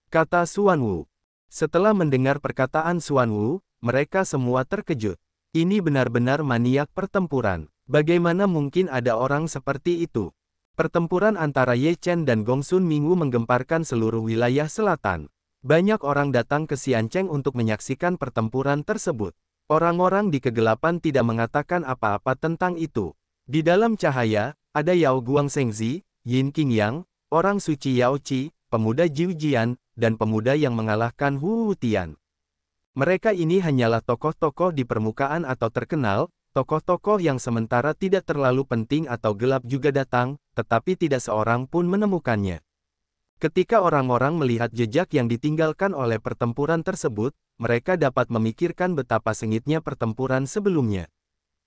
Kata Xuanwu. Setelah mendengar perkataan Xuanwu, mereka semua terkejut. Ini benar-benar maniak pertempuran. Bagaimana mungkin ada orang seperti itu? Pertempuran antara Ye Chen dan Gongsun Mingu menggemparkan seluruh wilayah selatan. Banyak orang datang ke Xiancheng untuk menyaksikan pertempuran tersebut. Orang-orang di kegelapan tidak mengatakan apa-apa tentang itu. Di dalam cahaya, ada Yao Guangshengzi, Yin Qingyang, orang suci Yao Qi, pemuda Jiu Jian, dan pemuda yang mengalahkan Hu Tian. Mereka ini hanyalah tokoh-tokoh di permukaan atau terkenal, tokoh-tokoh yang sementara tidak terlalu penting atau gelap juga datang, tetapi tidak seorang pun menemukannya. Ketika orang-orang melihat jejak yang ditinggalkan oleh pertempuran tersebut, mereka dapat memikirkan betapa sengitnya pertempuran sebelumnya.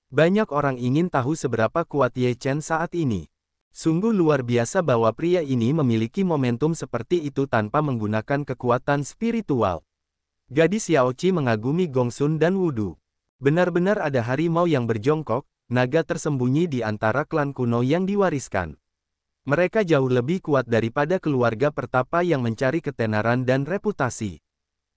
Banyak orang ingin tahu seberapa kuat Ye Chen saat ini. Sungguh luar biasa bahwa pria ini memiliki momentum seperti itu tanpa menggunakan kekuatan spiritual. Gadis Yao Qi mengagumi Gongsun dan Wudu. Benar-benar ada harimau yang berjongkok, naga tersembunyi di antara klan kuno yang diwariskan. Mereka jauh lebih kuat daripada keluarga pertapa yang mencari ketenaran dan reputasi.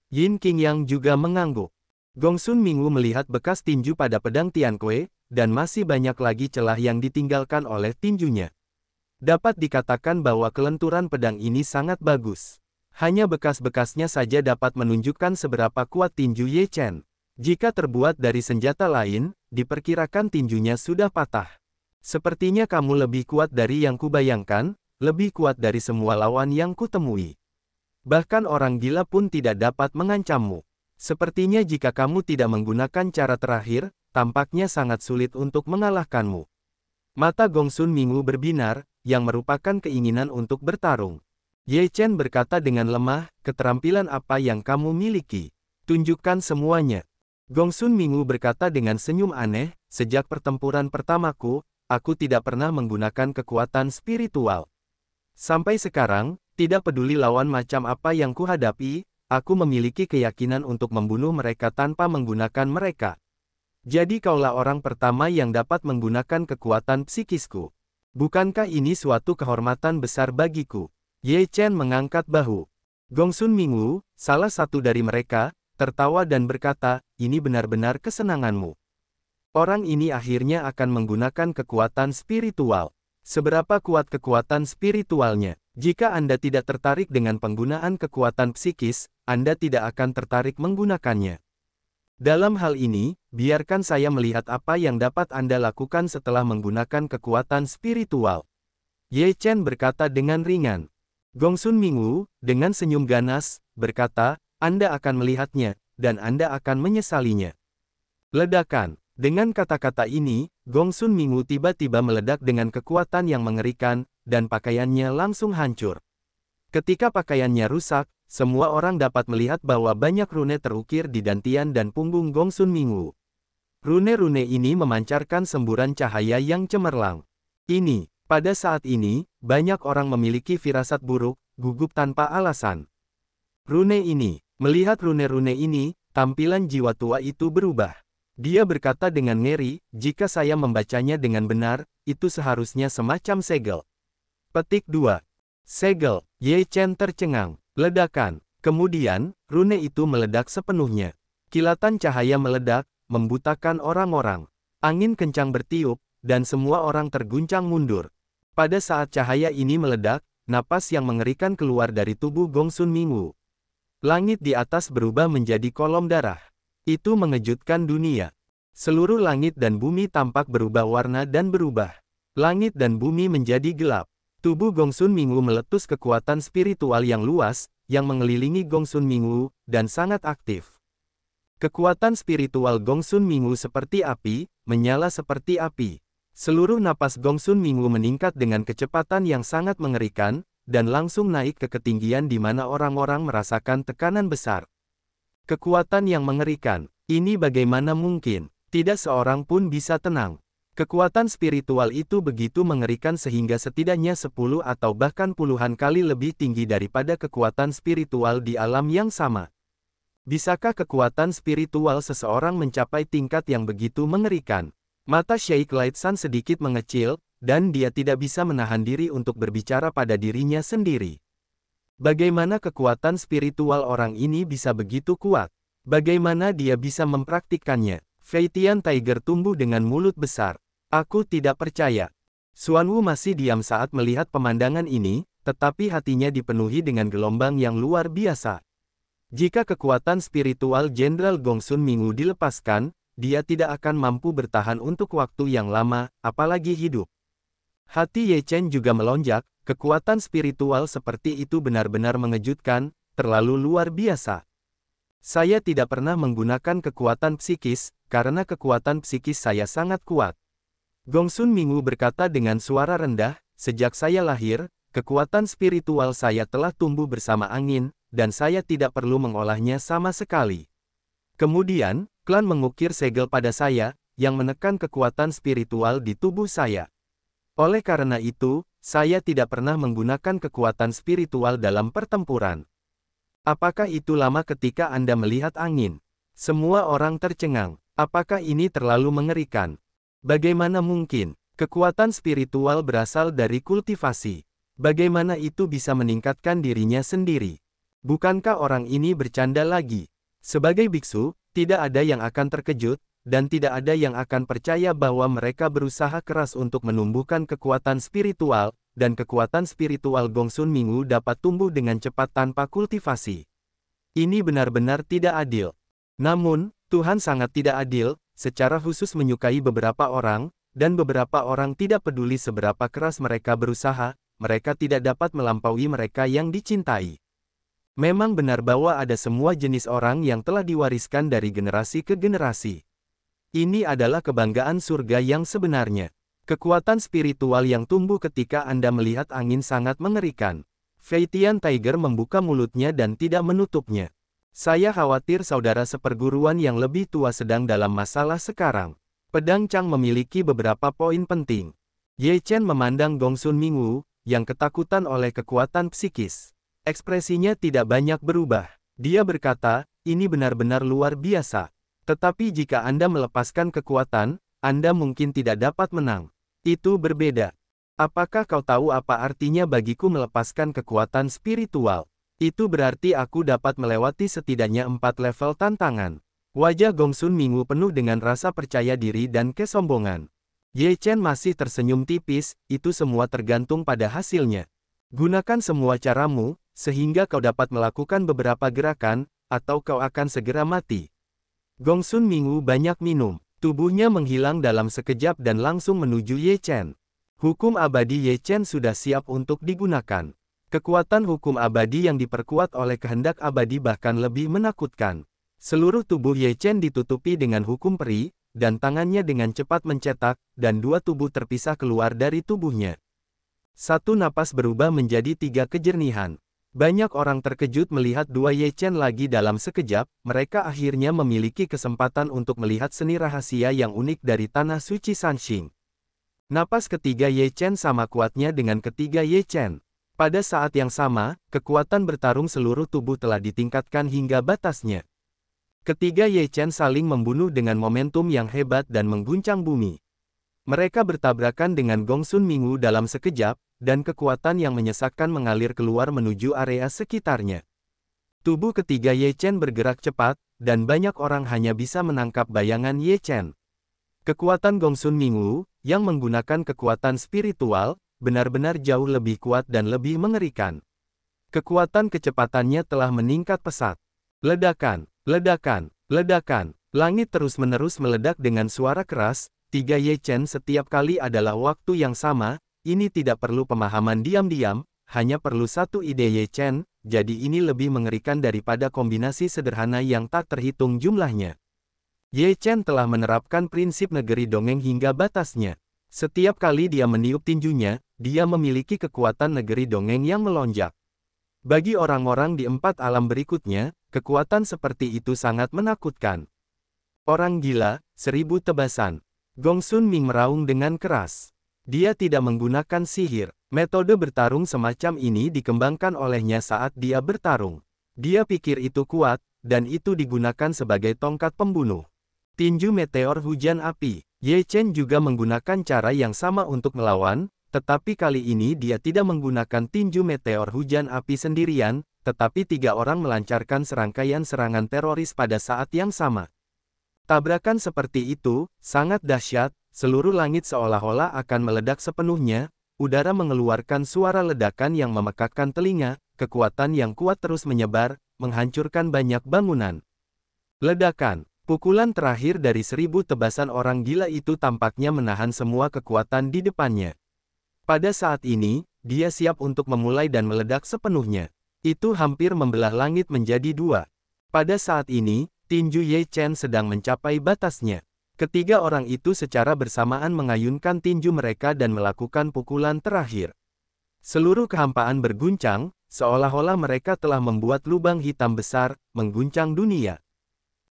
Yin Qingyang juga mengangguk. Gongsun Mingu melihat bekas tinju pada pedang Tianque, dan masih banyak lagi celah yang ditinggalkan oleh tinjunya. Dapat dikatakan bahwa kelenturan pedang ini sangat bagus. Hanya bekas-bekasnya saja dapat menunjukkan seberapa kuat tinju Ye Chen. Jika terbuat dari senjata lain, diperkirakan tinjunya sudah patah. Sepertinya kamu lebih kuat dari yang kubayangkan, lebih kuat dari semua lawan yang kutemui. Bahkan orang gila pun tidak dapat mengancammu. Sepertinya jika kamu tidak menggunakan cara terakhir, tampaknya sangat sulit untuk mengalahkanmu. Mata Gongsun Mingu berbinar, yang merupakan keinginan untuk bertarung. Ye Chen berkata dengan lemah, keterampilan apa yang kamu miliki? Tunjukkan semuanya. Gongsun Mingu berkata dengan senyum aneh, sejak pertempuran pertamaku, aku tidak pernah menggunakan kekuatan spiritual. Sampai sekarang, tidak peduli lawan macam apa yang kuhadapi, aku memiliki keyakinan untuk membunuh mereka tanpa menggunakan mereka. Jadi kaulah orang pertama yang dapat menggunakan kekuatan psikisku. Bukankah ini suatu kehormatan besar bagiku? Ye Chen mengangkat bahu. Gongsun Mingu, salah satu dari mereka, tertawa dan berkata, ini benar-benar kesenanganmu. Orang ini akhirnya akan menggunakan kekuatan spiritual. Seberapa kuat kekuatan spiritualnya? Jika Anda tidak tertarik dengan penggunaan kekuatan psikis, Anda tidak akan tertarik menggunakannya. Dalam hal ini, biarkan saya melihat apa yang dapat Anda lakukan setelah menggunakan kekuatan spiritual. Ye Chen berkata dengan ringan. Gongsun Mingu, dengan senyum ganas, berkata, Anda akan melihatnya, dan Anda akan menyesalinya. Ledakan. Dengan kata-kata ini, Gongsun Mingu tiba-tiba meledak dengan kekuatan yang mengerikan, dan pakaiannya langsung hancur. Ketika pakaiannya rusak, semua orang dapat melihat bahwa banyak rune terukir di dantian dan punggung Gongsun Mingu. Rune-rune ini memancarkan semburan cahaya yang cemerlang. Pada saat ini, banyak orang memiliki firasat buruk, gugup tanpa alasan. Melihat rune-rune ini, tampilan jiwa tua itu berubah. Dia berkata dengan ngeri, jika saya membacanya dengan benar, itu seharusnya semacam segel. Petik 2. Segel. Ye Chen tercengang. Ledakan. Kemudian, rune itu meledak sepenuhnya. Kilatan cahaya meledak, membutakan orang-orang. Angin kencang bertiup, dan semua orang terguncang mundur. Pada saat cahaya ini meledak, napas yang mengerikan keluar dari tubuh Gongsun Mingu. Langit di atas berubah menjadi kolom darah. Itu mengejutkan dunia. Seluruh langit dan bumi tampak berubah warna dan berubah. Langit dan bumi menjadi gelap. Tubuh Gongsun Mingu meletus kekuatan spiritual yang luas, yang mengelilingi Gongsun Mingu, dan sangat aktif. Kekuatan spiritual Gongsun Mingu seperti api, menyala seperti api. Seluruh napas Gongsun Mingu meningkat dengan kecepatan yang sangat mengerikan, dan langsung naik ke ketinggian di mana orang-orang merasakan tekanan besar. Kekuatan yang mengerikan. Ini bagaimana mungkin? Tidak seorang pun bisa tenang. Kekuatan spiritual itu begitu mengerikan sehingga setidaknya 10 atau bahkan puluhan kali lebih tinggi daripada kekuatan spiritual di alam yang sama. Bisakah kekuatan spiritual seseorang mencapai tingkat yang begitu mengerikan? Mata Sheikh Laitsan sedikit mengecil, dan dia tidak bisa menahan diri untuk berbicara pada dirinya sendiri. Bagaimana kekuatan spiritual orang ini bisa begitu kuat? Bagaimana dia bisa mempraktikkannya? Fei Tian Tiger tumbuh dengan mulut besar. Aku tidak percaya. Xuan Wu masih diam saat melihat pemandangan ini, tetapi hatinya dipenuhi dengan gelombang yang luar biasa. Jika kekuatan spiritual Jenderal Gongsun Mingu dilepaskan, dia tidak akan mampu bertahan untuk waktu yang lama, apalagi hidup. Hati Ye Chen juga melonjak, kekuatan spiritual seperti itu benar-benar mengejutkan, terlalu luar biasa. Saya tidak pernah menggunakan kekuatan psikis, karena kekuatan psikis saya sangat kuat. Gongsun Mingu berkata dengan suara rendah, sejak saya lahir, kekuatan spiritual saya telah tumbuh bersama angin, dan saya tidak perlu mengolahnya sama sekali. Kemudian, klan mengukir segel pada saya, yang menekan kekuatan spiritual di tubuh saya. Oleh karena itu, saya tidak pernah menggunakan kekuatan spiritual dalam pertempuran. Apakah itu lama ketika Anda melihat angin? Semua orang tercengang. Apakah ini terlalu mengerikan? Bagaimana mungkin? Kekuatan spiritual berasal dari kultivasi. Bagaimana itu bisa meningkatkan dirinya sendiri? Bukankah orang ini bercanda lagi? Sebagai biksu, tidak ada yang akan terkejut, dan tidak ada yang akan percaya bahwa mereka berusaha keras untuk menumbuhkan kekuatan spiritual, dan kekuatan spiritual Gongsun Mingu dapat tumbuh dengan cepat tanpa kultivasi. Ini benar-benar tidak adil. Namun, Tuhan sangat tidak adil, secara khusus menyukai beberapa orang, dan beberapa orang tidak peduli seberapa keras mereka berusaha, mereka tidak dapat melampaui mereka yang dicintai. Memang benar bahwa ada semua jenis orang yang telah diwariskan dari generasi ke generasi. Ini adalah kebanggaan surga yang sebenarnya. Kekuatan spiritual yang tumbuh ketika Anda melihat angin sangat mengerikan. Fei Tian Tiger membuka mulutnya dan tidak menutupnya. Saya khawatir saudara seperguruan yang lebih tua sedang dalam masalah sekarang. Pedang Chang memiliki beberapa poin penting. Ye Chen memandang Gongsun Mingu, yang ketakutan oleh kekuatan psikis. Ekspresinya tidak banyak berubah. Dia berkata, ini benar-benar luar biasa. Tetapi jika Anda melepaskan kekuatan, Anda mungkin tidak dapat menang. Itu berbeda. Apakah kau tahu apa artinya bagiku melepaskan kekuatan spiritual? Itu berarti aku dapat melewati setidaknya 4 level tantangan. Wajah Gongsun Mingu penuh dengan rasa percaya diri dan kesombongan. Ye Chen masih tersenyum tipis, itu semua tergantung pada hasilnya. Gunakan semua caramu, sehingga kau dapat melakukan beberapa gerakan, atau kau akan segera mati. Gongsun Mingu banyak minum. Tubuhnya menghilang dalam sekejap dan langsung menuju Ye Chen. Hukum abadi Ye Chen sudah siap untuk digunakan. Kekuatan hukum abadi yang diperkuat oleh kehendak abadi bahkan lebih menakutkan. Seluruh tubuh Ye Chen ditutupi dengan hukum peri, dan tangannya dengan cepat mencetak, dan 2 tubuh terpisah keluar dari tubuhnya. Satu napas berubah menjadi 3 kejernihan. Banyak orang terkejut melihat 2 Ye Chen lagi dalam sekejap, mereka akhirnya memiliki kesempatan untuk melihat seni rahasia yang unik dari Tanah Suci Sanxing. Napas ketiga Ye Chen sama kuatnya dengan ketiga Ye Chen. Pada saat yang sama, kekuatan bertarung seluruh tubuh telah ditingkatkan hingga batasnya. Ketiga Ye Chen saling membunuh dengan momentum yang hebat dan mengguncang bumi. Mereka bertabrakan dengan Gongsun Mingu dalam sekejap, dan kekuatan yang menyesakkan mengalir keluar menuju area sekitarnya. Tubuh ketiga Ye Chen bergerak cepat, dan banyak orang hanya bisa menangkap bayangan Ye Chen. Kekuatan Gongsun Mingu, yang menggunakan kekuatan spiritual, benar-benar jauh lebih kuat dan lebih mengerikan. Kekuatan kecepatannya telah meningkat pesat. Ledakan, ledakan, ledakan. Langit terus-menerus meledak dengan suara keras. 3 Ye Chen setiap kali adalah waktu yang sama. Ini tidak perlu pemahaman diam-diam, hanya perlu satu ide Ye Chen, jadi ini lebih mengerikan daripada kombinasi sederhana yang tak terhitung jumlahnya. Ye Chen telah menerapkan prinsip negeri dongeng hingga batasnya. Setiap kali dia meniup tinjunya, dia memiliki kekuatan negeri dongeng yang melonjak. Bagi orang-orang di 4 alam berikutnya, kekuatan seperti itu sangat menakutkan. Orang gila, 1000 tebasan. Gongsun Ming meraung dengan keras. Dia tidak menggunakan sihir. Metode bertarung semacam ini dikembangkan olehnya saat dia bertarung. Dia pikir itu kuat, dan itu digunakan sebagai tongkat pembunuh. Tinju meteor hujan api. Ye Chen juga menggunakan cara yang sama untuk melawan, tetapi kali ini dia tidak menggunakan tinju meteor hujan api sendirian, tetapi 3 orang melancarkan serangkaian serangan teroris pada saat yang sama. Tabrakan seperti itu, sangat dahsyat, seluruh langit seolah-olah akan meledak sepenuhnya, udara mengeluarkan suara ledakan yang memekakkan telinga, kekuatan yang kuat terus menyebar, menghancurkan banyak bangunan. Ledakan, pukulan terakhir dari 1000 tebasan orang gila itu tampaknya menahan semua kekuatan di depannya. Pada saat ini, dia siap untuk memulai dan meledak sepenuhnya. Itu hampir membelah langit menjadi 2. Pada saat ini, tinju Ye Chen sedang mencapai batasnya. Ketiga orang itu secara bersamaan mengayunkan tinju mereka dan melakukan pukulan terakhir. Seluruh kehampaan berguncang, seolah-olah mereka telah membuat lubang hitam besar, mengguncang dunia.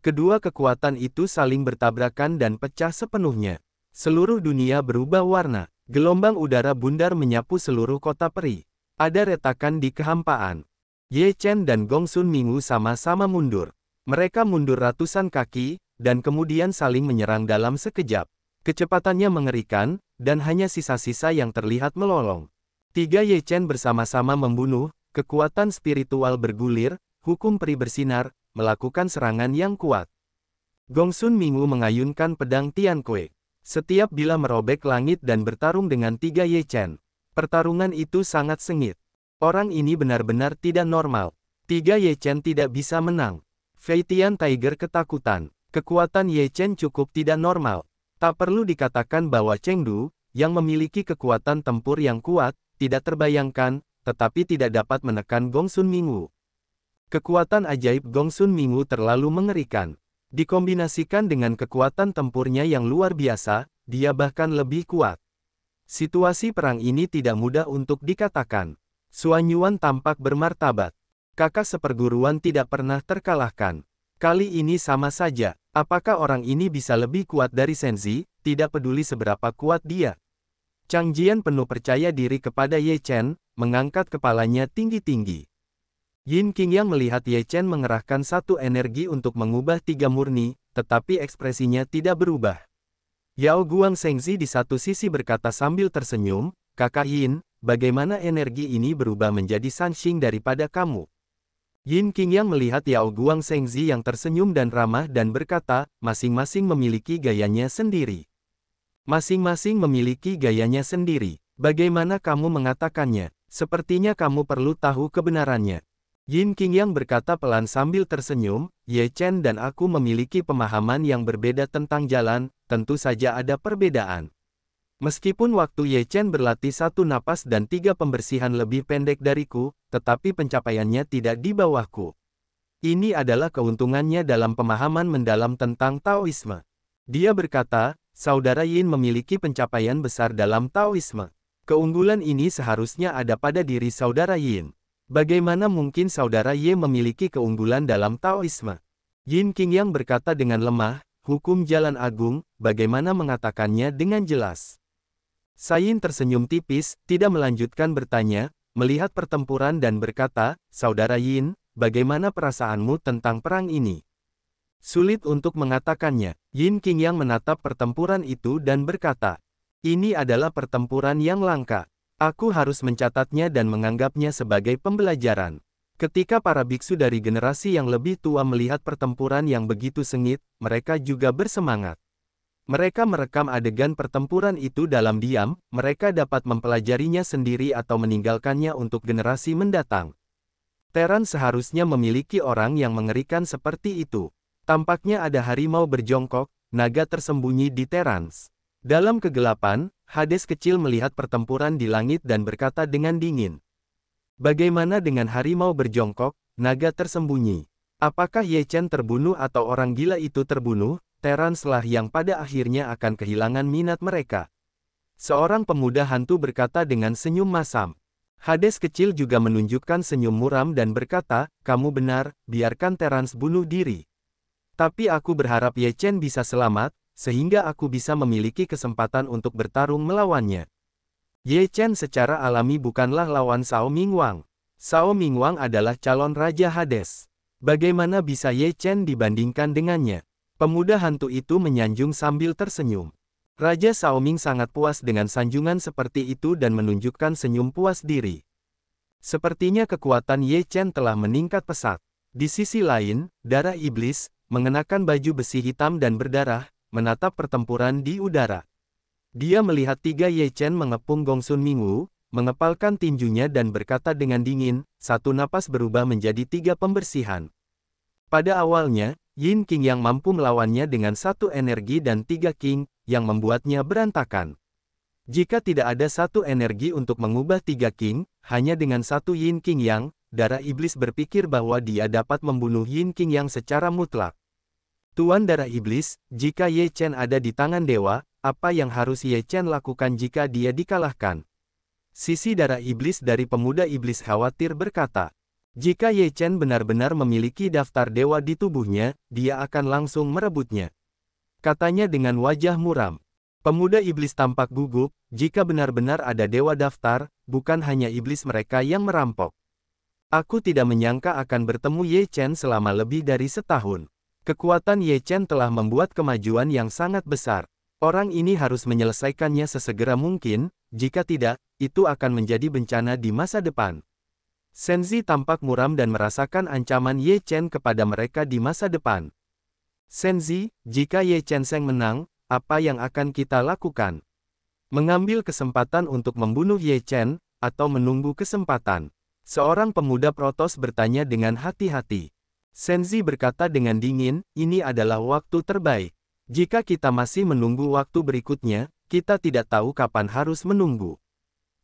Kedua kekuatan itu saling bertabrakan dan pecah sepenuhnya. Seluruh dunia berubah warna. Gelombang udara bundar menyapu seluruh kota peri. Ada retakan di kehampaan. Ye Chen dan Gongsun Minggu sama-sama mundur. Mereka mundur ratusan kaki, dan kemudian saling menyerang dalam sekejap. Kecepatannya mengerikan, dan hanya sisa-sisa yang terlihat melolong. 3 Ye Chen bersama-sama membunuh, kekuatan spiritual bergulir, hukum peri bersinar, melakukan serangan yang kuat. Gongsun Minggu mengayunkan pedang Tianque. Setiap bila merobek langit dan bertarung dengan 3 Ye Chen. Pertarungan itu sangat sengit. Orang ini benar-benar tidak normal. 3 Ye Chen tidak bisa menang. Fei Tian Tiger ketakutan. Kekuatan Ye Chen cukup tidak normal. Tak perlu dikatakan bahwa Chengdu, yang memiliki kekuatan tempur yang kuat, tidak terbayangkan, tetapi tidak dapat menekan Gongsun Minggu. Kekuatan ajaib Gongsun Minggu terlalu mengerikan. Dikombinasikan dengan kekuatan tempurnya yang luar biasa, dia bahkan lebih kuat. Situasi perang ini tidak mudah untuk dikatakan. Suan Yuan tampak bermartabat. Kakak seperguruan tidak pernah terkalahkan. Kali ini sama saja. Apakah orang ini bisa lebih kuat dari Senzi, tidak peduli seberapa kuat dia. Chang Jian penuh percaya diri kepada Ye Chen, mengangkat kepalanya tinggi-tinggi. Yin Qingyang melihat Ye Chen mengerahkan satu energi untuk mengubah 3 murni, tetapi ekspresinya tidak berubah. Yao Guang Shengzi di satu sisi berkata sambil tersenyum, "Kakak Yin, bagaimana energi ini berubah menjadi Sanxing daripada kamu?" Yin Qingyang melihat Yao Guang Shengzi yang tersenyum dan ramah dan berkata, "Masing-masing memiliki gayanya sendiri." "Masing-masing memiliki gayanya sendiri. Bagaimana kamu mengatakannya? Sepertinya kamu perlu tahu kebenarannya." Yin Qingyang berkata pelan sambil tersenyum, "Ye Chen dan aku memiliki pemahaman yang berbeda tentang jalan, tentu saja ada perbedaan. Meskipun waktu Ye Chen berlatih 1 napas dan 3 pembersihan lebih pendek dariku, tetapi pencapaiannya tidak di bawahku. Ini adalah keuntungannya dalam pemahaman mendalam tentang Taoisme." Dia berkata, "Saudara Yin memiliki pencapaian besar dalam Taoisme. Keunggulan ini seharusnya ada pada diri saudara Yin. Bagaimana mungkin saudara Ye memiliki keunggulan dalam Taoisme?" Yin Qingyang berkata dengan lemah, "Hukum jalan agung, bagaimana mengatakannya dengan jelas?" Sayin tersenyum tipis, tidak melanjutkan bertanya, melihat pertempuran dan berkata, "Saudara Yin, bagaimana perasaanmu tentang perang ini?" Sulit untuk mengatakannya. Yin Qingyang menatap pertempuran itu dan berkata, "Ini adalah pertempuran yang langka. Aku harus mencatatnya dan menganggapnya sebagai pembelajaran." Ketika para biksu dari generasi yang lebih tua melihat pertempuran yang begitu sengit, mereka juga bersemangat. Mereka merekam adegan pertempuran itu dalam diam, mereka dapat mempelajarinya sendiri atau meninggalkannya untuk generasi mendatang. Teran seharusnya memiliki orang yang mengerikan seperti itu. Tampaknya ada harimau berjongkok, naga tersembunyi di Terans. Dalam kegelapan, Hades kecil melihat pertempuran di langit dan berkata dengan dingin, "Bagaimana dengan harimau berjongkok, naga tersembunyi? Apakah Ye Chen terbunuh atau orang gila itu terbunuh?" Terans lah yang pada akhirnya akan kehilangan minat mereka. Seorang pemuda hantu berkata dengan senyum masam. Hades kecil juga menunjukkan senyum muram dan berkata, kamu benar, biarkan Terrans bunuh diri. Tapi aku berharap Ye Chen bisa selamat, sehingga aku bisa memiliki kesempatan untuk bertarung melawannya. Ye Chen secara alami bukanlah lawan Cao Mingwang. Cao Mingwang adalah calon Raja Hades. Bagaimana bisa Ye Chen dibandingkan dengannya? Pemuda hantu itu menyanjung sambil tersenyum. Raja Xiaoming sangat puas dengan sanjungan seperti itu dan menunjukkan senyum puas diri. Sepertinya kekuatan Ye Chen telah meningkat pesat. Di sisi lain, darah iblis, mengenakan baju besi hitam dan berdarah, menatap pertempuran di udara. Dia melihat tiga Ye Chen mengepung Gongsun Mingwu, mengepalkan tinjunya dan berkata dengan dingin, satu napas berubah menjadi tiga pembersihan. Pada awalnya, Yin King yang mampu melawannya dengan satu energi dan tiga King, yang membuatnya berantakan. Jika tidak ada satu energi untuk mengubah tiga King, hanya dengan satu Yin King yang, darah iblis berpikir bahwa dia dapat membunuh Yin King yang secara mutlak. Tuan darah iblis, jika Ye Chen ada di tangan dewa, apa yang harus Ye Chen lakukan jika dia dikalahkan? Sisi darah iblis dari pemuda iblis khawatir berkata, jika Ye Chen benar-benar memiliki daftar dewa di tubuhnya, dia akan langsung merebutnya. Katanya dengan wajah muram. Pemuda iblis tampak gugup, jika benar-benar ada dewa daftar, bukan hanya iblis mereka yang merampok. Aku tidak menyangka akan bertemu Ye Chen selama lebih dari setahun. Kekuatan Ye Chen telah membuat kemajuan yang sangat besar. Orang ini harus menyelesaikannya sesegera mungkin, jika tidak, itu akan menjadi bencana di masa depan. Senzi tampak muram dan merasakan ancaman Ye Chen kepada mereka di masa depan. Senzi, jika Ye Chen Seng menang, apa yang akan kita lakukan? Mengambil kesempatan untuk membunuh Ye Chen, atau menunggu kesempatan? Seorang pemuda protos bertanya dengan hati-hati. Senzi berkata dengan dingin, ini adalah waktu terbaik. Jika kita masih menunggu waktu berikutnya, kita tidak tahu kapan harus menunggu.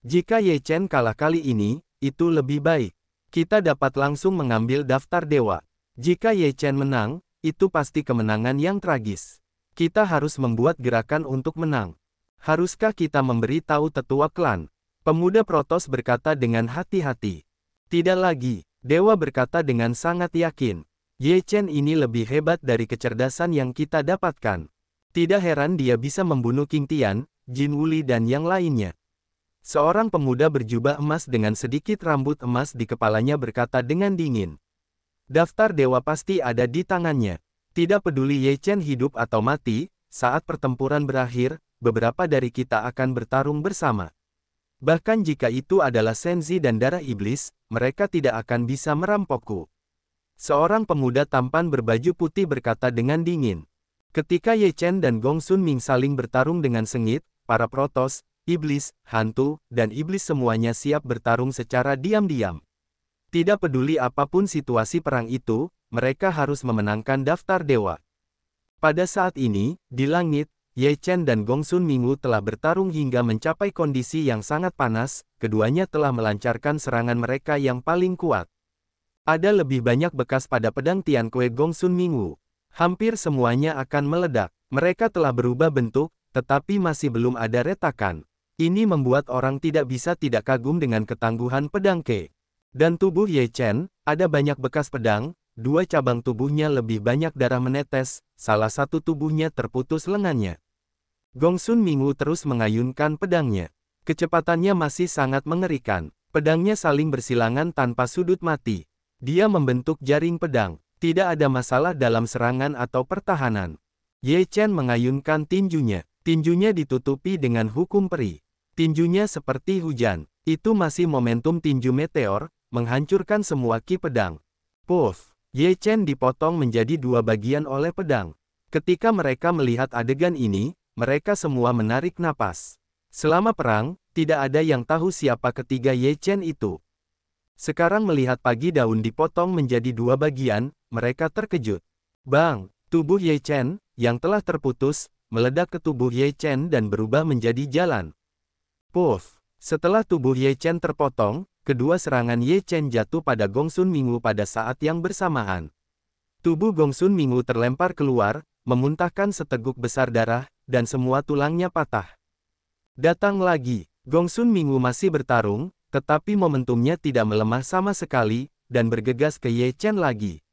Jika Ye Chen kalah kali ini, itu lebih baik. Kita dapat langsung mengambil daftar dewa. Jika Ye Chen menang, itu pasti kemenangan yang tragis. Kita harus membuat gerakan untuk menang. Haruskah kita memberi tahu tetua klan? Pemuda protos berkata dengan hati-hati. Tidak lagi, dewa berkata dengan sangat yakin. Ye Chen ini lebih hebat dari kecerdasan yang kita dapatkan. Tidak heran dia bisa membunuh King Tian, Jin Wuli dan yang lainnya. Seorang pemuda berjubah emas dengan sedikit rambut emas di kepalanya berkata dengan dingin. Daftar dewa pasti ada di tangannya. Tidak peduli Ye Chen hidup atau mati, saat pertempuran berakhir, beberapa dari kita akan bertarung bersama. Bahkan jika itu adalah Senzi dan darah iblis, mereka tidak akan bisa merampokku. Seorang pemuda tampan berbaju putih berkata dengan dingin. Ketika Ye Chen dan Gongsun Ming saling bertarung dengan sengit, para protos, iblis, hantu, dan iblis semuanya siap bertarung secara diam-diam. Tidak peduli apapun situasi perang itu, mereka harus memenangkan daftar dewa. Pada saat ini, di langit, Ye Chen dan Gongsun Mingwu telah bertarung hingga mencapai kondisi yang sangat panas, keduanya telah melancarkan serangan mereka yang paling kuat. Ada lebih banyak bekas pada pedang Tian Kue Gongsun Mingwu. Hampir semuanya akan meledak. Mereka telah berubah bentuk, tetapi masih belum ada retakan. Ini membuat orang tidak bisa tidak kagum dengan ketangguhan pedang Ke. Dan tubuh Ye Chen, ada banyak bekas pedang, dua cabang tubuhnya lebih banyak darah menetes, salah satu tubuhnya terputus lengannya. Gongsun Mingwu terus mengayunkan pedangnya. Kecepatannya masih sangat mengerikan. Pedangnya saling bersilangan tanpa sudut mati. Dia membentuk jaring pedang. Tidak ada masalah dalam serangan atau pertahanan. Ye Chen mengayunkan tinjunya. Tinjunya ditutupi dengan hukum peri. Tinjunya seperti hujan. Itu masih momentum tinju meteor, menghancurkan semua ki pedang. Puff! Ye Chen dipotong menjadi dua bagian oleh pedang. Ketika mereka melihat adegan ini, mereka semua menarik napas. Selama perang, tidak ada yang tahu siapa ketiga Ye Chen itu. Sekarang melihat pagi daun dipotong menjadi dua bagian, mereka terkejut. Bang! Tubuh Ye Chen, yang telah terputus, meledak ke tubuh Ye Chen dan berubah menjadi jalan. Puff! Setelah tubuh Ye Chen terpotong, kedua serangan Ye Chen jatuh pada Gongsun Mingwu pada saat yang bersamaan. Tubuh Gongsun Mingwu terlempar keluar, memuntahkan seteguk besar darah, dan semua tulangnya patah. Datang lagi. Gongsun Mingu masih bertarung, tetapi momentumnya tidak melemah sama sekali, dan bergegas ke Ye Chen lagi.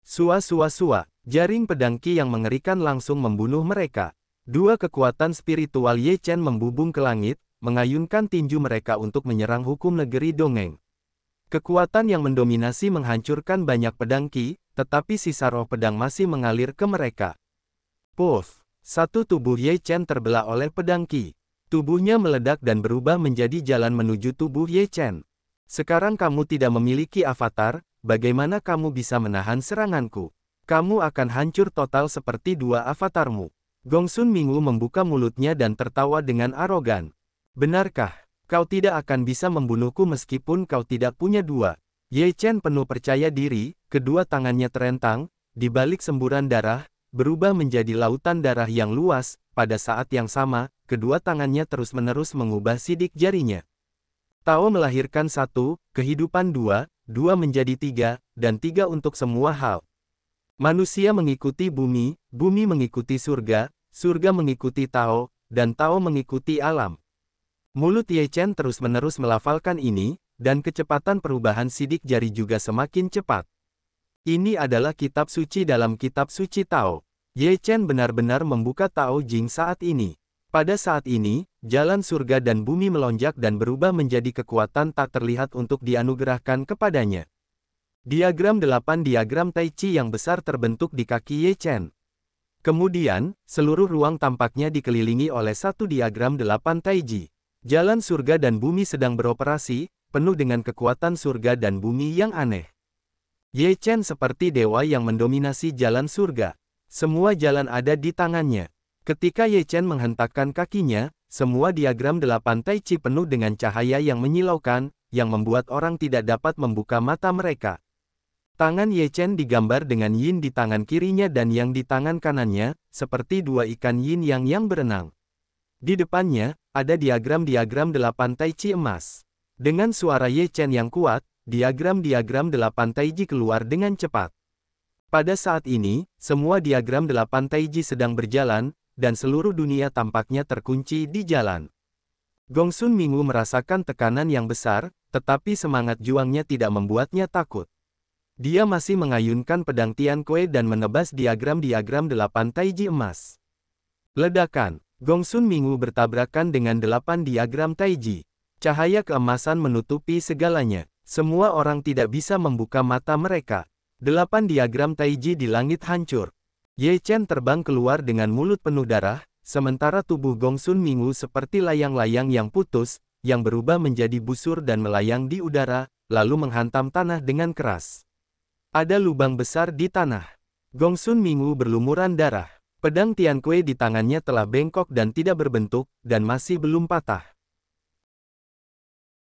Sua sua sua, jaring pedang Qi yang mengerikan langsung membunuh mereka. Dua kekuatan spiritual Ye Chen membubung ke langit, mengayunkan tinju mereka untuk menyerang hukum negeri Dongeng. Kekuatan yang mendominasi menghancurkan banyak pedang Qi, tetapi sisa roh pedang masih mengalir ke mereka. Puff! Satu tubuh Ye Chen terbelah oleh pedang Qi. Tubuhnya meledak dan berubah menjadi jalan menuju tubuh Ye Chen. Sekarang kamu tidak memiliki avatar, bagaimana kamu bisa menahan seranganku? Kamu akan hancur total seperti dua avatarmu. Gongsun Mingu membuka mulutnya dan tertawa dengan arogan. Benarkah? Kau tidak akan bisa membunuhku meskipun kau tidak punya dua. Ye Chen penuh percaya diri, kedua tangannya terentang, di balik semburan darah, berubah menjadi lautan darah yang luas. Pada saat yang sama, kedua tangannya terus-menerus mengubah sidik jarinya. Tao melahirkan satu, kehidupan dua, dua menjadi tiga, dan tiga untuk semua hal. Manusia mengikuti bumi, bumi mengikuti surga, surga mengikuti Tao, dan Tao mengikuti alam. Mulut Ye Chen terus-menerus melafalkan ini, dan kecepatan perubahan sidik jari juga semakin cepat. Ini adalah kitab suci dalam kitab suci Tao. Ye Chen benar-benar membuka Tao Jing saat ini. Pada saat ini, jalan surga dan bumi melonjak dan berubah menjadi kekuatan tak terlihat untuk dianugerahkan kepadanya. Diagram 8 diagram Tai Chi yang besar terbentuk di kaki Ye Chen. Kemudian, seluruh ruang tampaknya dikelilingi oleh satu diagram 8 Taiji. Jalan surga dan bumi sedang beroperasi, penuh dengan kekuatan surga dan bumi yang aneh. Ye Chen seperti dewa yang mendominasi jalan surga. Semua jalan ada di tangannya. Ketika Ye Chen menghentakkan kakinya, semua diagram 8 Tai Chi penuh dengan cahaya yang menyilaukan, yang membuat orang tidak dapat membuka mata mereka. Tangan Ye Chen digambar dengan yin di tangan kirinya dan yang di tangan kanannya, seperti dua ikan yin yang berenang. Di depannya, ada diagram-diagram 8 Tai Chi emas. Dengan suara Ye Chen yang kuat, diagram-diagram 8 Taiji keluar dengan cepat. Pada saat ini, semua diagram 8 Taiji sedang berjalan, dan seluruh dunia tampaknya terkunci di jalan. Gongsun Mingu merasakan tekanan yang besar, tetapi semangat juangnya tidak membuatnya takut. Dia masih mengayunkan pedang Tian Kue dan menebas diagram-diagram 8 Taiji emas. Ledakan, Gongsun Mingu bertabrakan dengan 8 diagram Taiji. Cahaya keemasan menutupi segalanya. Semua orang tidak bisa membuka mata mereka. 8 diagram Taiji di langit hancur. Ye Chen terbang keluar dengan mulut penuh darah, sementara tubuh Gongsun Mingu seperti layang-layang yang putus, yang berubah menjadi busur dan melayang di udara, lalu menghantam tanah dengan keras. Ada lubang besar di tanah. Gongsun Mingu berlumuran darah. Pedang Tian Kue di tangannya telah bengkok dan tidak berbentuk, dan masih belum patah.